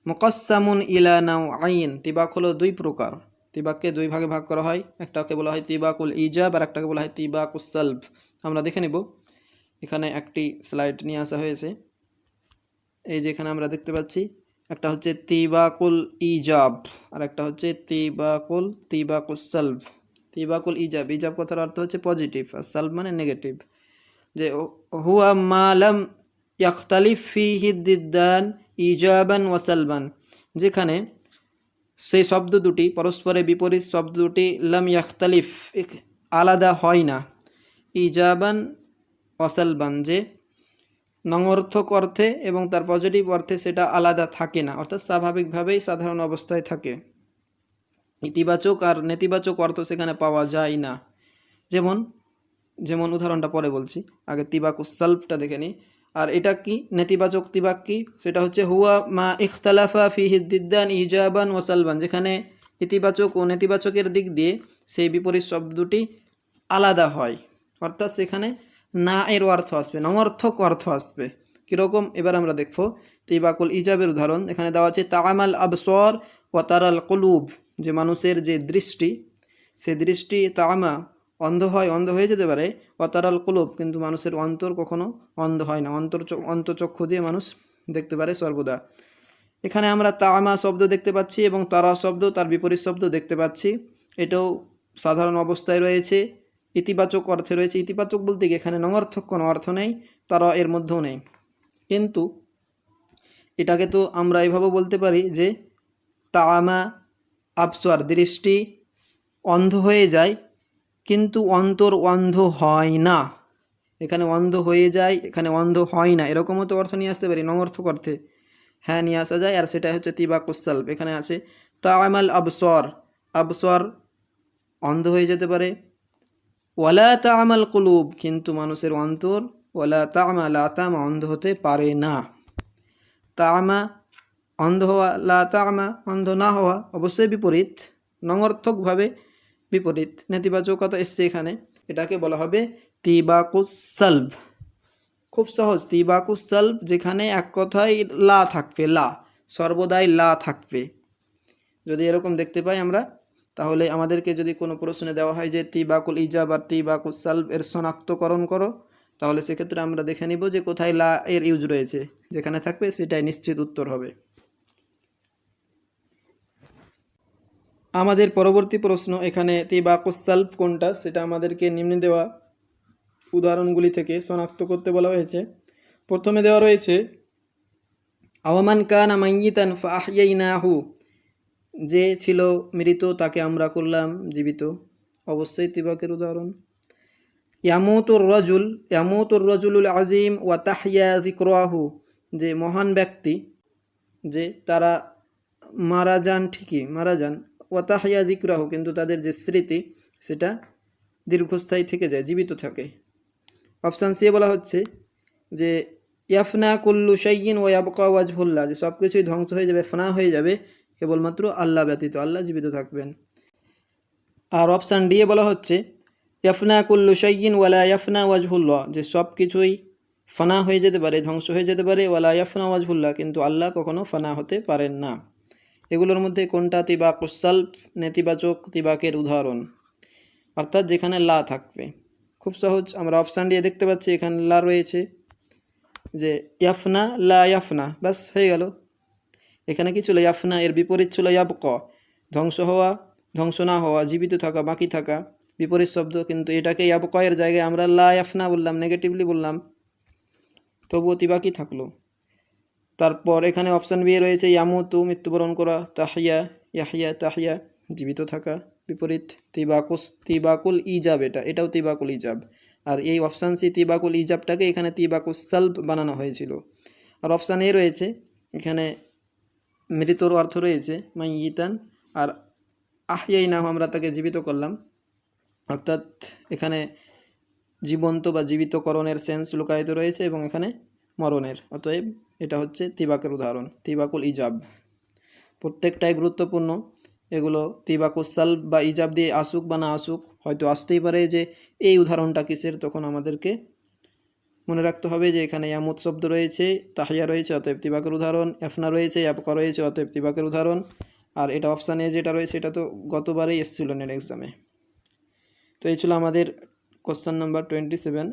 মুকাসসামুন ইলা নাওয়াইন। তিবাক হলো দুই প্রকার। তিবাককে দুই ভাগে ভাগ করা হয়, একটাকে বলা হয় তিবাকুল ইজাব আর একটাকে বলা হয় তিবাকুস সালব। আমরা দেখে নেব, এখানে একটি স্লাইড নিয়ে আসা হয়েছে। এই যে এখানে আমরা দেখতে পাচ্ছি, একটা হচ্ছে তিবাকুল ইজাব আর একটা হচ্ছে তিবাকুস সালব। তিবাকুল ইজাব, ইজাব কথার অর্থ হচ্ছে পজিটিভ, আর সালব মানে নেগেটিভ। যে হুয়া মা লাম ইয়াখতালিফ ফিহি দিদ্দান ইজাবান ওয়া সালবান, যেখানে সেই শব্দ দুটি, পরস্পরের বিপরীত শব্দ দুটি, লাম ইয়াখতালিফ, আলাদা হয় না, ইজাবান ওয়া সালবান, যে নঙর্থক অর্থে এবং তার পজিটিভ অর্থে সেটা আলাদা থাকে না, অর্থাৎ স্বাভাবিকভাবেই সাধারণ অবস্থায় থাকে। ইতিবাচক আর নেতিবাচক অর্থ সেখানে পাওয়া যায় না। যেমন যেমন উদাহরণটা পরে বলছি, আগে তিবাকুস সালবটা দেখে নিই। আর এটা কি নেতিবাচক তিবাক কি? সেটা হচ্ছে হুয়া মা ইখতালাফা ফিহি দিদ্দান ইজাবান ওয়া সালবান, যেখানে ইতিবাচক ও নেতিবাচকের দিক দিয়ে সেই বিপরীত শব্দ দুটি আলাদা হয়, অর্থাৎ সেখানে না এর অর্থ আসবে, নঙর্থক অর্থ আসবে। কীরকম? এবার আমরা দেখব তিবাকুল ইজাবের উদাহরণ। এখানে দেওয়া আছে তা'মাল আবসর ওয়া তারাল কুলুব, যে মানুষের যে দৃষ্টি, সে দৃষ্টি তা'মা অন্ধ হয়, অন্ধ হয়ে যেতে পারে, ওয়াতারাল কুলুব, কিন্তু মানুষের অন্তর কখনো অন্ধ হয় না, অন্তর্চক্ষু দিয়ে মানুষ দেখতে পারে সর্বদা। এখানে আমরা তা'মা শব্দ দেখতে পাচ্ছি এবং তারা শব্দ, তার বিপরীত শব্দ দেখতে পাচ্ছি। এটাও সাধারণ অবস্থায় রয়েছে, ইতিবাচক অর্থে রয়েছে। ইতিবাচক বলতে কি এখানে নঙর্থক কোনো অর্থ নেই, তারা এর মধ্যেও নেই। কিন্তু এটাকে তো আমরা এভাবে বলতে পারি যে তা'মা আবসার, দৃষ্টি অন্ধ হয়ে যায় কিন্তু অন্তর অন্ধ হয় না। এখানে অন্ধ হয়ে যায়, এখানে অন্ধ হয় না, এরকমও তো অর্থ নিয়ে আসতে পারি নঙর্থক অর্থে। হ্যাঁ, নিয়ে আসা যায়, আর সেটা হচ্ছে তিবাকুস সালব। এখানে আছে তা'মাল আবসর, আবসর অন্ধ হয়ে যেতে পারে। ওয়ালা তা'মাল কুলুব, কিন্তু মানুষের অন্তর, ওয়ালা তা'মা, লা তা'মা, অন্ধ হতে পারে না। তা'মা অন্ধ হওয়া, লা তা'মা অন্ধ না হওয়া, অবশ্যই বিপরীত, নঙর্থকভাবে বিপরীত, নেতিবাচকতা এসছে এখানে। এটাকে বলা হবে তিবাকুস সালব। খুব সহজ, তিবাকুস সালব, যেখানে এক কথায় লা থাকবে, লা, সর্বদাই লা থাকবে। যদি এরকম দেখতে পাই আমরা, তাহলে আমাদেরকে যদি কোনো প্রশ্নে দেওয়া হয় যে তিবাকুল ইজাব আর তিবাকুস সালব এর শনাক্তকরণ করো, তাহলে সেক্ষেত্রে আমরা দেখে নিব যে কোথায় লা এর ইউজ রয়েছে, যেখানে থাকবে সেটাই নিশ্চিত উত্তর হবে। আমাদের পরবর্তী প্রশ্ন, এখানে তিবাকুস সালব কোনটা সেটা আমাদেরকে নিম্নে দেওয়া উদাহরণগুলি থেকে শনাক্ত করতে বলা হয়েছে। প্রথমে দেওয়া রয়েছে আওয়ামান কানা মাইয়িতান ফাআহইয়াইনাহু, যে ছিল মৃত তাকে আমরা করলাম জীবিত, অবশ্যই তিবাকের উদাহরণ। ইয়ামুতুর রাজুলুল আজিম ওয়া তাহইয়া যিকরাহু, যে মহান ব্যক্তি, যে তারা মারা যান, ঠিকই মারা যান, ওয়া তাহইয়া যিকরাহু, কিন্তু তাদের যে স্মৃতি সেটা দীর্ঘস্থায়ী থেকে যায়, জীবিত থাকে। অপশান সি বলা হচ্ছে যে ইয়াফনা কুল্লু শাইইন ওয়া ইয়াবকা ওয়াজহুল্লাহ, যে সব কিছুই ধ্বংস হয়ে যাবে, ফানা হয়ে যাবে, কেবলমাত্র আল্লাহ ব্যতীত, আল্লাহ জীবিত থাকবেন। আর অপশান ডি বলা হচ্ছে ইয়াফনা কুল্লু শাইইন ওয়ালা ইয়াফনা ওয়াজহুল্লাহ, যে সব কিছুই ফানা হয়ে যেতে পারে, ধ্বংস হয়ে যেতে পারে, ওয়ালা ইয়াফনা ওয়াজহুল্লাহ, কিন্তু আল্লাহ কখনো ফানা হতে পারেন না। এগুলোর মধ্যে কোনটা তিবাকুস সালব, নেতিবাচক তিবাকের উদাহরণ, অর্থাৎ যেখানে লা থাকবে? খুব সহজ, আমরা অপশান দিয়ে দেখতে পাচ্ছি এখানে লা রয়েছে, যে ইয়াফনা লা ইয়াফনা, ব্যাস হয়ে গেল। এখানে কি ছিল? ইয়াফনা, এর বিপরীত ছিল ইয়াবকা, ধ্বংস হওয়া, ধ্বংস না হওয়া, জীবিত থাকা, বাকি থাকা, বিপরীত শব্দ, কিন্তু এটাকে ইয়াবকা এর জায়গায় আমরা লা ইয়াফনা বললাম, নেগেটিভলি বললাম, তবুও তিবাকি থাকলো। তারপর এখানে অপশান বি রয়েছে ইয়ামুতু মৃত্যুবরণ করা, তাহিয়া ইয়াহিয়া তাহিয়া জীবিত থাকা, বিপরীত তিবাকুস তিবাকুল ইজাব, এটাও তিবাকুল ইজাব। আর এই অপশান সি তিবাকুল ইজাবটাকে এখানে তিবাকুস সালব বানানো হয়েছিল। আর অপশান এ রয়েছে এখানে মৃতর অর্থ রয়েছে মাইয়িতান, আর আহিয়াই নাম আমরা তাকে জীবিত করলাম, অর্থাৎ এখানে জীবন্ত বা জীবিতকরণের সেন্স লুকায়িত রয়েছে এবং এখানে মরণের, অতএব এটা হচ্ছে তিবাকের উদাহরণ, তিবাকুল ইজাব। প্রত্যেকটাই গুরুত্বপূর্ণ। এগুলো তিবাকুল সালব বা ইজাব দিয়ে আসুক বা না আসুক, হয়তো আসতেই পারে যে এই উদাহরণটা কিসের, তখন আমাদেরকে মনে রাখতে হবে যে এখানে ইয়ামুত শব্দ রয়েছে, তাহিয়া রয়েছে, অতএব তিবাকের উদাহরণ, এফনা রয়েছে, ইয়াবকা রয়েছে, অতএব তিবাকের উদাহরণ। আর এটা অপশানে যেটা রয়েছে এটা তো গতবারেই এসেছিল নেট এক্সামে। তো এই ছিল আমাদের কোশ্চেন নাম্বার 27।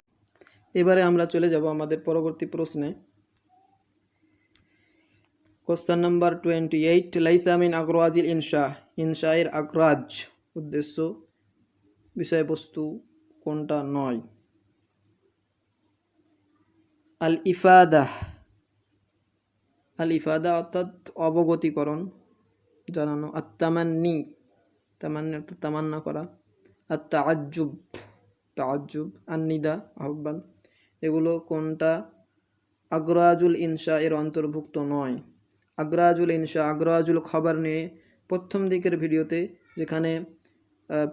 এবারে আমরা চলে যাব আমাদের পরবর্তী প্রশ্নে। কোশ্চেন নাম্বার 28, লাইসা মিন আগরাজিল ইনশা, ইনশায়ের আগরাজ উদ্দেশ্য বিষয়বস্তু কোনটা নয়? আল ইফাদা, আল ইফাদা অর্থাৎ অবগতিকরণ, জানানো, আত্তামান্নি তামান্নি অর্থাৎ তামান্না করা, আত্তাআজ্জুব তাআজ্জুব, আন্নিদা আহ্বান, এগুলো কোনটা আগরাজুল ইনশা এর অন্তর্ভুক্ত নয়? আগরাজুল ইনশা, আগরাজুল খবর নিয়ে প্রথম দিকের ভিডিওতে যেখানে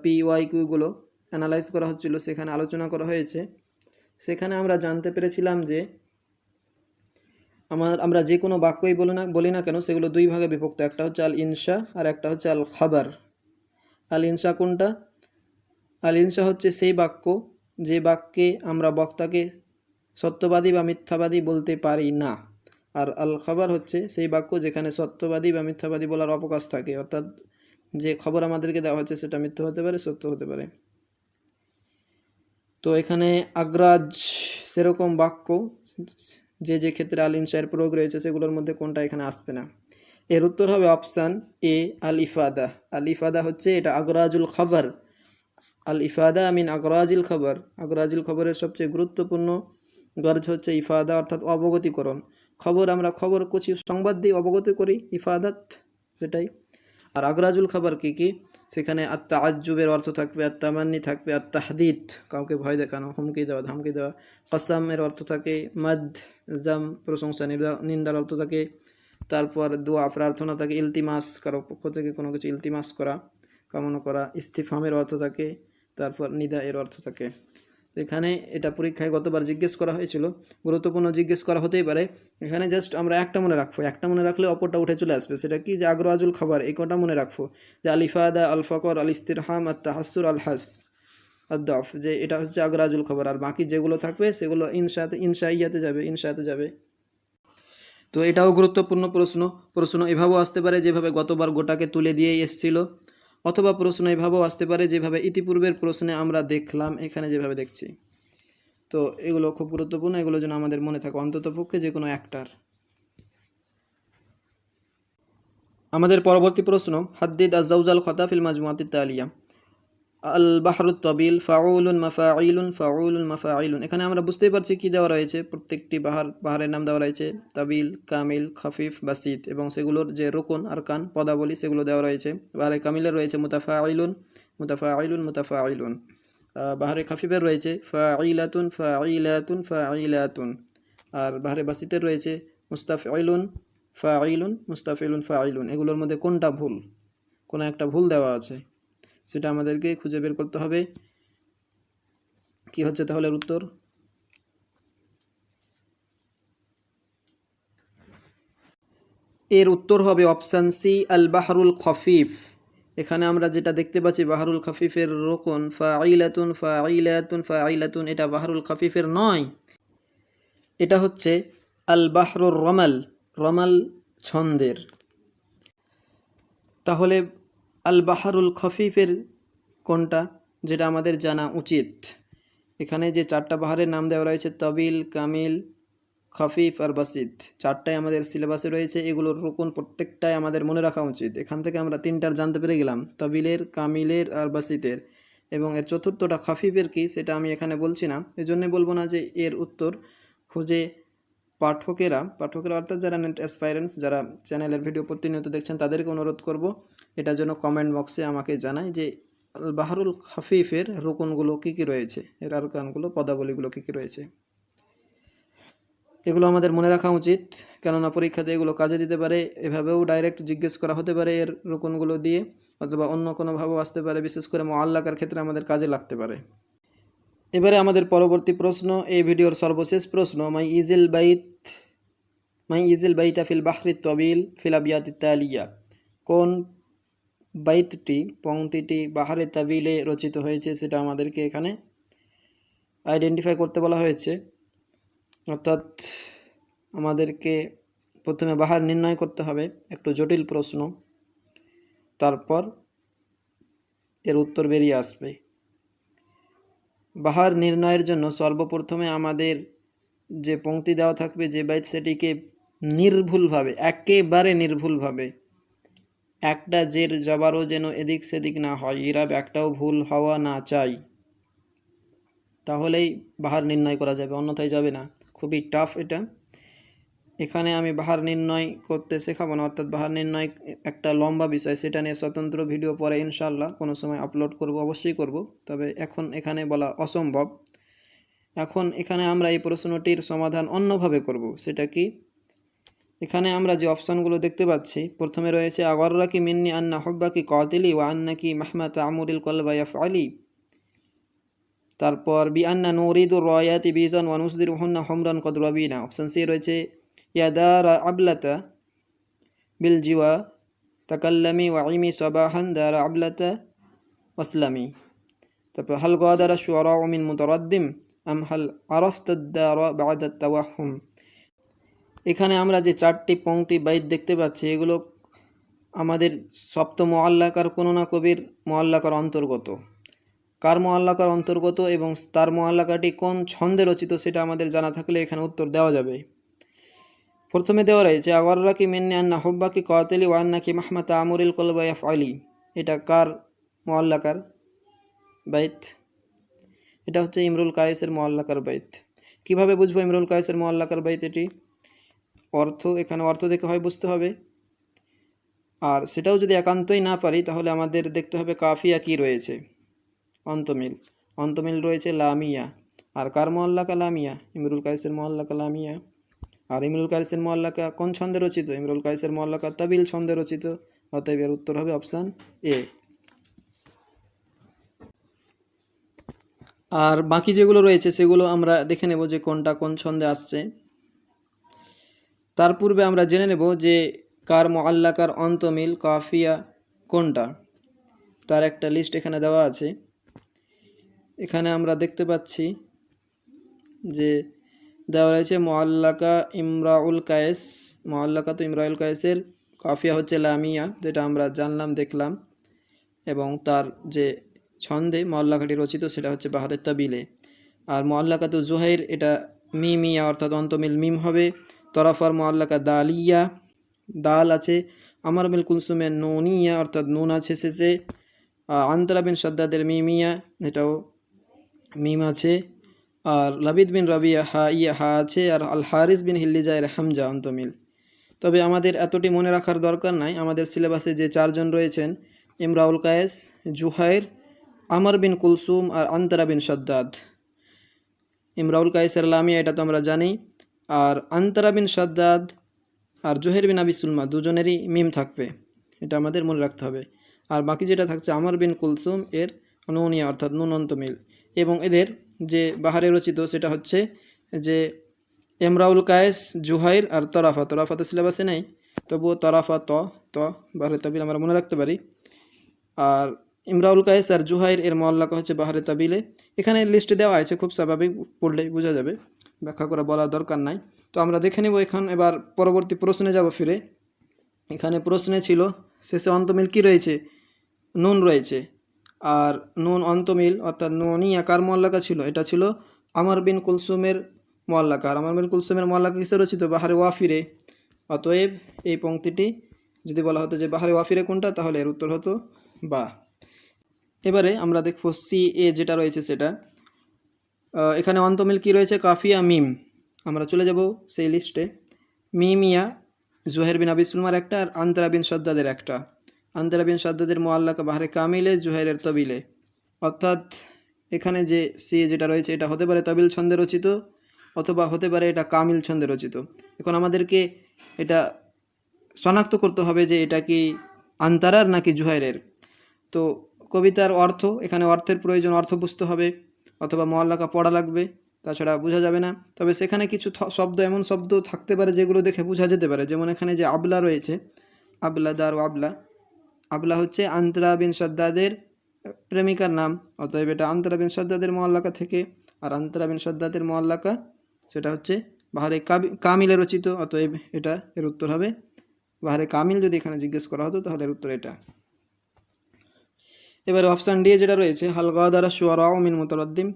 PYQগুলো অ্যানালাইজ করা হচ্ছিল সেখানে আলোচনা করা হয়েছে। সেখানে আমরা জানতে পেরেছিলাম যে আমরা যে কোনো বাক্যই বলি না কেন সেগুলো দুই ভাগে বিভক্ত, একটা হচ্ছে আল ইনশা আর একটা হচ্ছে আল খবর। আল ইনশা কোনটা? আল ইনশা হচ্ছে সেই বাক্য যে বাক্যে আমরা বক্তাকে সত্যবাদী বা মিথ্যাবাদী বলতে পারি না। আর আল খবর হচ্ছে সেই বাক্য যেখানে সত্যবাদী বা মিথ্যাবাদী বলার অবকাশ থাকে, অর্থাৎ যে খবর আমাদেরকে দেওয়া হচ্ছে সেটা মিথ্যা হতে পারে, সত্য হতে পারে। তো এখানে আগ্রাজ সেরকম বাক্য যে ক্ষেত্রে আল ইনশায়ের প্রয়োগ রয়েছে সেগুলোর মধ্যে কোনটা এখানে আসবে না? এর উত্তর হবে অপশান এ আল ইফাদা। আল ইফাদা হচ্ছে এটা আগরাজুল খবর। আল ইফাদা মিন আগরাজিল খবর, আগরাজিল খবরের সবচেয়ে গুরুত্বপূর্ণ গর্জ হচ্ছে ইফাদা অর্থাৎ অবগতিকরণ। আমরা খবর কিছু সংবাদ দিয়ে অবগত করি, ইফাদাত সেটাই। আর আগরাজুল খবর কি সেখানে আত্তাআজ্জুবের অর্থ থাকবে, আত্তামান্নি থাকবে, আত্তাহদিদ কাউকে ভয় দেখানো, হুমকি দেওয়া, ধামকি দেওয়া, কসামের অর্থ থাকে মাদ জাম প্রশংসা নিন্দার অর্থ থাকে, তারপর দোয়া প্রার্থনা থাকে, ইলতিমাস কারো পক্ষ থেকে কোনো কিছু ইলতিমাস করা, কামনা করা, ইস্তিফহামের অর্থ থাকে, তারপর নিদা এর অর্থ থাকে। তো এখানে এটা পরীক্ষায় গতবার জিজ্ঞেস করা হয়েছিল, গুরুত্বপূর্ণ জিজ্ঞেস করা হতেই পারে। এখানে জাস্ট আমরা একটা মনে রাখবো, একটা মনে রাখলে অপরটা উঠে চলে আসবে। সেটা কি? যে আগরাজুল খবর, এই কটা মনে রাখবো, যে আল ইফাদা, আল ফকর, আল ইস্তিরহাম, আত তাহাসসুর, আল হাস, আদ-দফ, যে এটা হচ্ছে আগরাজুল খবর। আর বাকি যেগুলো থাকবে সেগুলো ইনশাইয়াতে যাবে। তো এটাও গুরুত্বপূর্ণ প্রশ্ন এভাবেও আসতে পারে যেভাবে গতবার গোটাকে তুলে দিয়েই এসেছিল, অথবা প্রশ্ন এভাবেও আসতে পারে যেভাবে ইতিপূর্বের প্রশ্নে আমরা দেখলাম এখানে যেভাবে দেখছি। তো এগুলো খুব গুরুত্বপূর্ণ, এগুলো যেন আমাদের মনে থাকে অন্ততপক্ষে যে কোনো একটার। আমাদের পরবর্তী প্রশ্ন, হাদ্দিদ আজ-জাওজাল খতা ফিল মাজমুআতিত তালিয়া। আল বাহরুত তাবিল, ফাউলুন মাফাইলুন, ফাউলুন মাফাইলুন। এখানে আমরা বুঝতেই পারছি কি দেওয়া রয়েছে, প্রত্যেকটি বাহারের নাম দেওয়া রয়েছে, তাবিল, কামিল, খাফিফ, বাসিত, এবং সেগুলোর যে রুকুন আরকান পদাবলী সেগুলো দেওয়া রয়েছে। বাহারে কামিলের রয়েছে মুতাফাইলুন, মুতাফাইলুন, মুতাফাইলুন। বাহারে খাফিফের রয়েছে ফাইলাতুন, ফাইলাতুন, ফাইলাতুন। আর বাহারে বাসিতের রয়েছে মুস্তাফিলুন, ফাইলুন, মুস্তাফিলুন, ফাইলুন। এগুলোর মধ্যে কোনটা ভুল? কোনো একটা ভুল দেওয়া আছে, সেটা আমাদেরকে খুঁজে বের করতে হবে। কি হচ্ছে তাহলে উত্তর? এর উত্তর হবে অপশান সি আল বাহরুল খফিফ। এখানে আমরা যেটা দেখতে পাচ্ছি বাহরুল খফিফের রোকন ফাইলাতুন, ফাইলাতুন, ফাইলাতুন, এটা বাহরুল খফিফের নয়, এটা হচ্ছে আল বাহরুর রমাল, রমাল ছন্দের। তাহলে আল বাহরুল খফিফের কোনটা, যেটা আমাদের জানা উচিত? এখানে যে চারটা বাহারের নাম দেওয়া রয়েছে তাবিল, কামিল, খফিফ আর বাসিত, চারটাই আমাদের সিলেবাসে রয়েছে। এগুলোর রুকুন প্রত্যেকটাই আমাদের মনে রাখা উচিত। এখান থেকে আমরা তিনটার জানতে পেরে গেলাম, তাবিলের, কামিলের আর বাসিতের। এবং এর চতুর্থটা খফিফের কি সেটা আমি এখানে বলছি না, এজন্য বলবো না যে এর উত্তর খুঁজে পাঠকেরা অর্থাৎ যারা নেট অ্যাসপাইরেন্টস, যারা চ্যানেলের ভিডিও প্রতিনিয়ত দেখছেন, তাদেরকে অনুরোধ করব এটার জন্য কমেন্ট বক্সে আমাকে জানায় যে আল বাহরুল খাফিফের রুকনগুলো কী কী রয়েছে, এর আরকানগুলো, পদাবলীগুলো কী কী রয়েছে। এগুলো আমাদের মনে রাখা উচিত, কেননা পরীক্ষাতে এগুলো কাজে দিতে পারে। এভাবেও ডাইরেক্ট জিজ্ঞেস করা হতে পারে এর রুকনগুলো দিয়ে, অথবা অন্য কোনোভাবেও আসতে পারে, বিশেষ করে মুআল্লাকার ক্ষেত্রে আমাদের কাজে লাগতে পারে। এবারে আমাদের পরবর্তী প্রশ্ন, এই ভিডিওর সর্বশেষ প্রশ্ন, মাই ইজিল বাইতা ফিল বাহরি তবিল ফিল আবিয়াতি তালিয়া। কোন বাইতটি, পংক্তিটি বাহারে তাবিলে রচিত হয়েছে সেটা আমাদেরকে এখানে আইডেন্টিফাই করতে বলা হয়েছে। অর্থাৎ আমাদেরকে প্রথমে বাহার নির্ণয় করতে হবে, একটু জটিল প্রশ্ন, তারপর এর উত্তর বেরিয়ে আসবে। বাহার নির্ণয়ের জন্য সর্বপ্রথমে আমাদের যে পংক্তি দেওয়া থাকবে, যে বাইত, সেটিকে নির্ভুলভাবে, একেবারে নির্ভুলভাবে, একটা জের জবারও যেন এদিক সেদিক না হয়, ইরাব একটাও ভুল হওয়া না চাই, তাহলেই বাহার নির্ণয় করা যাবে, অন্যথায় যাবে না। খুবই টাফ এটা। এখানে আমি বাহার নির্ণয় করতে শেখাবো না, অর্থাৎ বাহার নির্ণয় একটা লম্বা বিষয়, সেটা নিয়ে স্বতন্ত্র ভিডিও পরে ইনশাআল্লাহ কোনো সময় আপলোড করব, অবশ্যই করব, তবে এখন এখানে বলা অসম্ভব। এখন এখানে আমরা এই প্রশ্নটির সমাধান অন্যভাবে করব। সেটা কি? এখানে আমরা যে অপশানগুলো দেখতে পাচ্ছি, প্রথমে রয়েছে আগররাকি মিন্নি আন্না হুব্বাকি কাতিলি ওয়া আন্নাকি মাহমা তা'মুরিল কলবা ইয়াফআলি। তারপর বি আন্না নুরিদুর রায়াতি বিজান ওয়া নুসদিরুহুন্না হুমরান কদ রাবিনা। অপশান সি রয়েছে ইয়া দারা আবলাতা বিল জিওয়া তাকাল্লামি ওয়া ইমি সাবাহান দারা আবলাতা ওয়াসলামি। তারপর হাল গাদারা শুআরা মিন মুতারাদ্দিম আম হাল আরাফতাদ দারা বা'দা তাওয়াহুম। এখানে আমরা যে 4টি পংক্তি বাইত দেখতে পাচ্ছি, এগুলো আমাদের সপ্ত মুআল্লাকার কোনো না কবির মুআল্লাকার অন্তর্গত। কার মুআল্লাকার অন্তর্গত এবং তার মুআল্লাকাটি কোন ছন্দে রচিত সেটা আমাদের জানা থাকলে এখানে উত্তর দেওয়া যাবে। প্রথমে দেওয়া রয়েছে আগররাকি মিন্নি আন্না হুব্বাকি কাতিলি ওয়া আন্নাকি মাহমা তা'মুরিল কলবা ইয়াফআলি। এটা কার মুআল্লাকার বাইত? এটা হচ্ছে ইমরুল কায়েসের মুআল্লাকার বাইত। কিভাবে বুঝবো ইমরুল কায়েসের মুআল্লাকার বাইত? এটি এখানে অর্থ দেখে হয় বুঝতে হবে। আর সেটাও যদি একান্তই না পারি, তাহলে আমাদের দেখতে হবে কাফিয়া কি রয়েছে, অন্তমিল রয়েছে লামিয়া। আর কার মুআল্লাকা? লামিয়া, ইমরুল কায়েসের মুআল্লাকা লামিয়া। আর ইমরুল কায়েসের মুআল্লাকা কোন ছন্দে রচিত? ইমরুল কায়েসের মুআল্লাকা তাবিল ছন্দে রচিত। অতএব এর উত্তর হবে অপশান এ। আর বাকি যেগুলো রয়েছে সেগুলো আমরা দেখে নেব যে কোনটা কোন ছন্দে আসছে। তার পূর্বে আমরা জেনে নেব যে কার মুআল্লাকার অন্তমিল কাফিয়া কোনটা, তার একটা লিস্ট এখানে দেওয়া আছে। এখানে আমরা দেখতে পাচ্ছি যে দেওয়া রয়েছে মুআল্লাকা ইমরাউল কায়েস। মুআল্লাকা তো ইমরাউল কায়েসের কাফিয়া হচ্ছে লামিয়া, যেটা আমরা জানলাম, দেখলাম, এবং তার যে ছন্দে মুআল্লাকাটি রচিত সেটা হচ্ছে বাহারে তাবিলে। আর মুআল্লাকা তো জুহাইর, এটা মিমিয়া, অর্থাৎ অন্তমিল মিম হবে। তরাফার মুআল্লাকা দালিয়া, দাল আছে। আমার বিন কুলসুমের নুনিয়া, অর্থাৎ নুন আছে শেষে। আন্তরা বিন সাদ্দাদের মিমিয়া, এটাও মিম আছে। আর লাবিদ বিন রাবিয়া হা আছে। আর আল হারিস বিন হিল্লিজায়ের হামজা অন্তমিল। তবে আমাদের এতটি মনে রাখার দরকার নাই। আমাদের সিলেবাসে যে 4 জন রয়েছেন, ইমরাউল কায়েস, জুহাইর, আমর বিন কুলসুম আর আন্তরা বিন সাদ্দাদ। ইমরাউল কায়েসের লামিয়া, এটা তো আমরা জানি। আর আন্তরা বিন সাদ্দাদ আর জুহাইর বিন আবি সুলমা দুজনেরই মিম থাকবে, এটা আমাদের মনে রাখতে হবে। আর বাকি যেটা থাকছে আমর বিন কুলসুম, এর নুনিয়া, অর্থাৎ নুন অন্তমিল। এবং এদের যে বাহারে রচিত সেটা হচ্ছে যে ইমরাউল কায়েস, জুহাইর আর তরাফা তো সিলেবাসে নেই, তবুও তরাফা ত বাহারে তাবিল আমরা মনে রাখতে পারি। আর ইমরাউল কায়েস আর জুহাইর এর মুআল্লাকা হচ্ছে বাহারে তাবিলে। এখানে লিস্টে দেওয়া আছে, খুব স্বাভাবিক, পড়লেই বোঝা যাবে, ব্যাখ্যা করা বলার দরকার নাই। তো আমরা দেখে নেব এখন। এবার পরবর্তী প্রশ্নে যাব ফিরে। এখানে প্রশ্নে ছিল শেষে অন্তমিল কি রয়েছে? নুন রয়েছে। আর নুন অন্তমিল অর্থাৎ নুনিয়া কার মুআল্লাকা ছিল? এটা ছিল আমর বিন কুলসুমের মুআল্লাকা। আর আমর বিন কুলসুমের মুআল্লাকা কিসে রচিত? বাহারে ওয়াফিরে। অতএব এই পংক্তিটি যদি বলা হতো যে বাহারে ওয়াফিরে কোনটা, তাহলে এর উত্তর হতো বা। এবারে আমরা দেখব সি এ যেটা রয়েছে সেটা। এখানে অন্তমিল কি রয়েছে? কাফিয়া মিম। আমরা চলে যাব সেই লিস্টে। মিমিয়া জুহাইর বিন আবি সুলমার একটা, আর আন্তরা বিন শাদ্দাদের একটা। আন্তরা বিন শাদ্দাদের মুআল্লাকা বাহরে কামিলে, জুহাইরের তবিলে। অর্থাৎ এখানে যে সি যেটা রয়েছে এটা হতে পারে তবিল ছন্দে রচিত, অথবা হতে পারে এটা কামিল ছন্দে রচিত। এখন আমাদেরকে এটা শনাক্ত করতে হবে যে এটা কি আন্তারার নাকি জুহাইরের। তো কবিতার অর্থ, এখানে অর্থের প্রয়োজন, অর্থ বুঝতে হবে, অথবা মুআল্লাকা পড়া লাগবে, তাছাড়া বোঝা যাবে না। তবে সেখানে কিছু শব্দ, এমন শব্দ থাকতে পারে যেগুলো দেখে বোঝা যেতে পারে। যেমন এখানে যে আবলা রয়েছে, আবলা দার ও আবলা, আবলা হচ্ছে আন্তরা বিন শাদ্দাদের প্রেমিকার নাম, অতএব এটা আন্তরা বিন শাদ্দাদের মুআল্লাকা থেকে। আর আন্তরা বিন শাদ্দাদের মুআল্লাকা সেটা হচ্ছে বাহরে কামিলে রচিত, অতএব এটা এর উত্তর হবে বাহরে কামিল। যদি এখানে জিজ্ঞেস করা হতো তাহলে এর উত্তর এটা। এবারে অপশান ডি যেটা রয়েছে, হাল গাদারা শুআরা মিন মুতারাদ্দিম,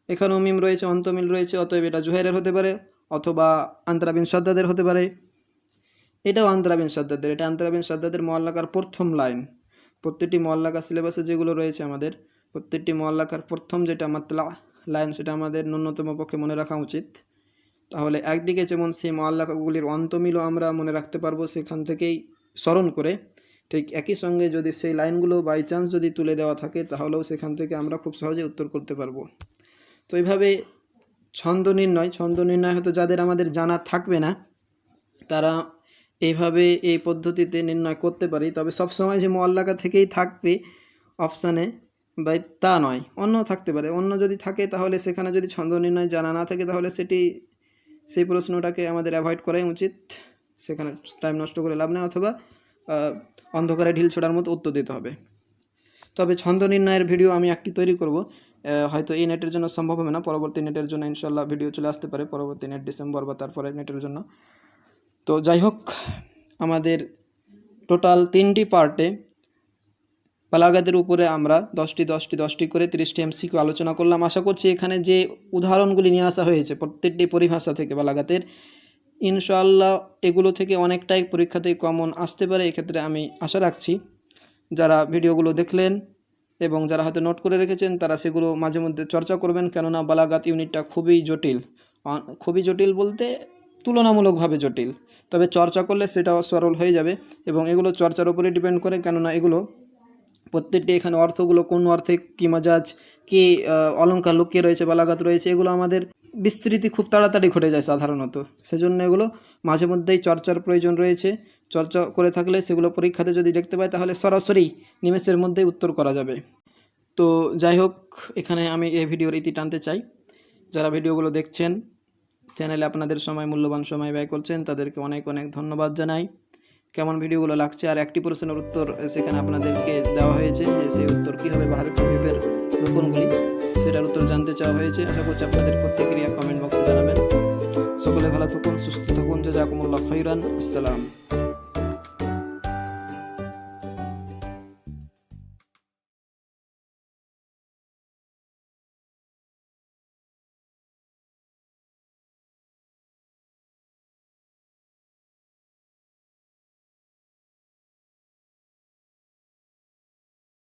এখানেও মিম রয়েছে, অন্তমিল রয়েছে, অতএব এটা জুহাইরের হতে পারে অথবা আন্তরা বিন শাদ্দাদের হতে পারে। এটাও আন্তরা বিন শাদ্দাদের, এটা আন্তরা বিন শাদ্দাদের মুআল্লাকার প্রথম লাইন। প্রত্যেকটি মুআল্লাকা সিলেবাসে যেগুলো রয়েছে আমাদের, প্রত্যেকটি মুআল্লাকার প্রথম যেটা মাতলা লাইন সেটা আমাদের ন্যূনতম পক্ষে মনে রাখা উচিত। তাহলে একদিকে যেমন সেই মুআল্লাকাগুলির অন্তমিলও আমরা মনে রাখতে পারবো সেখান থেকেই স্মরণ করে, ঠিক একই সঙ্গে যদি সেই লাইনগুলো বাই চান্স যদি তুলে দেওয়া থাকে তাহলেও সেখান থেকে আমরা খুব সহজে উত্তর করতে পারবো। তো এইভাবে ছন্দ নির্ণয় হয়তো যাদের আমাদের জানা থাকবে না তারা এইভাবে এই পদ্ধতিতে নির্ণয় করতে পারি। তবে সবসময় যে মুআল্লাকা থেকেই থাকবে অপশানে বা তা নয়, অন্য থাকতে পারে। অন্য যদি থাকে তাহলে সেখানে যদি ছন্দ নির্ণয় জানা না থাকে তাহলে সেই প্রশ্নটাকে আমাদের অ্যাভয়েড করাই উচিত। সেখানে টাইম নষ্ট করে লাভ নেই, অথবা অন্ধকারে ঢিল ছোড়ার মতো উত্তর দিতে হবে। তবে ছন্দ নির্ণয়ের ভিডিও আমি একটি তৈরি করব, হয়তো এই নেটের জন্য সম্ভব হবে না, পরবর্তী নেটের জন্য ইনশাল্লাহ ভিডিও চলে আসতে পারে, পরবর্তী নেট ডিসেম্বর বা তারপরে নেটের জন্য। তো যাই হোক, আমাদের টোটাল 3টি পার্টে বালাগাতের উপরে আমরা 10টি করে 30টি এমসিকিউ আলোচনা করলাম। আশা করছি এখানে যে উদাহরণগুলি নিয়ে আসা হয়েছে প্রত্যেকটি পরিভাষা থেকে বালাগাতের, ইনশাআল্লাহ এগুলো থেকে অনেকটাই পরীক্ষাতে কমন আসতে পারে, এক্ষেত্রে আমি আশা রাখছি। যারা ভিডিওগুলো দেখলেন এবং যারা হয়তো নোট করে রেখেছেন তারা সেগুলো মাঝে মধ্যে চর্চা করবেন, কেননা বালাগাত ইউনিটটা খুবই জটিল বলতে তুলনামূলকভাবে জটিল। তবে চর্চা করলে সেটাও সরল হয়ে যাবে, এবং এগুলো চর্চার উপরে ডিপেন্ড করে, কেননা এগুলো প্রত্যেকটি এখানে অর্থগুলো কোন অর্থে কী মাজাজ কী অলঙ্কার লুকিয়ে রয়েছে, বালাগাত রয়েছে, এগুলো আমাদের বিস্তৃতি খুব তাড়াতাড়ি ঘটে যায় সাধারণত। সেজন্য এগুলো মাঝে মধ্যেই চর্চার প্রয়োজন রয়েছে। চর্চা করে থাকলে সেগুলো পরীক্ষাতে যদি দেখতে পাই তাহলে সরাসরি নিমেষের মধ্যেই উত্তর করা যাবে। তো যাই হোক, এখানে আমি এই ভিডিওর ইতি টানতে চাই। যারা ভিডিওগুলো দেখছেন, চ্যানেলে আপনাদের মূল্যবান সময় ব্যয় করছেন, তাদেরকে অনেক ধন্যবাদ জানাই। কেমন ভিডিওগুলো লাগছে, আর একটি প্রশ্নের উত্তর সেখানে আপনাদেরকে দেওয়া হয়েছে যে সেই উত্তর কী হবে বাহরে খফিফের রূপনগুলি, সেটার উত্তর জানতে চাওয়া হয়েছে। আশা করছি আপনাদের প্রতিক্রিয়া কমেন্ট বক্সে জানাবেন। সকলে ভালো থাকুন, সুস্থ থাকুন, জাযাকুমুল্লাহ খাইরান। আসসালাম।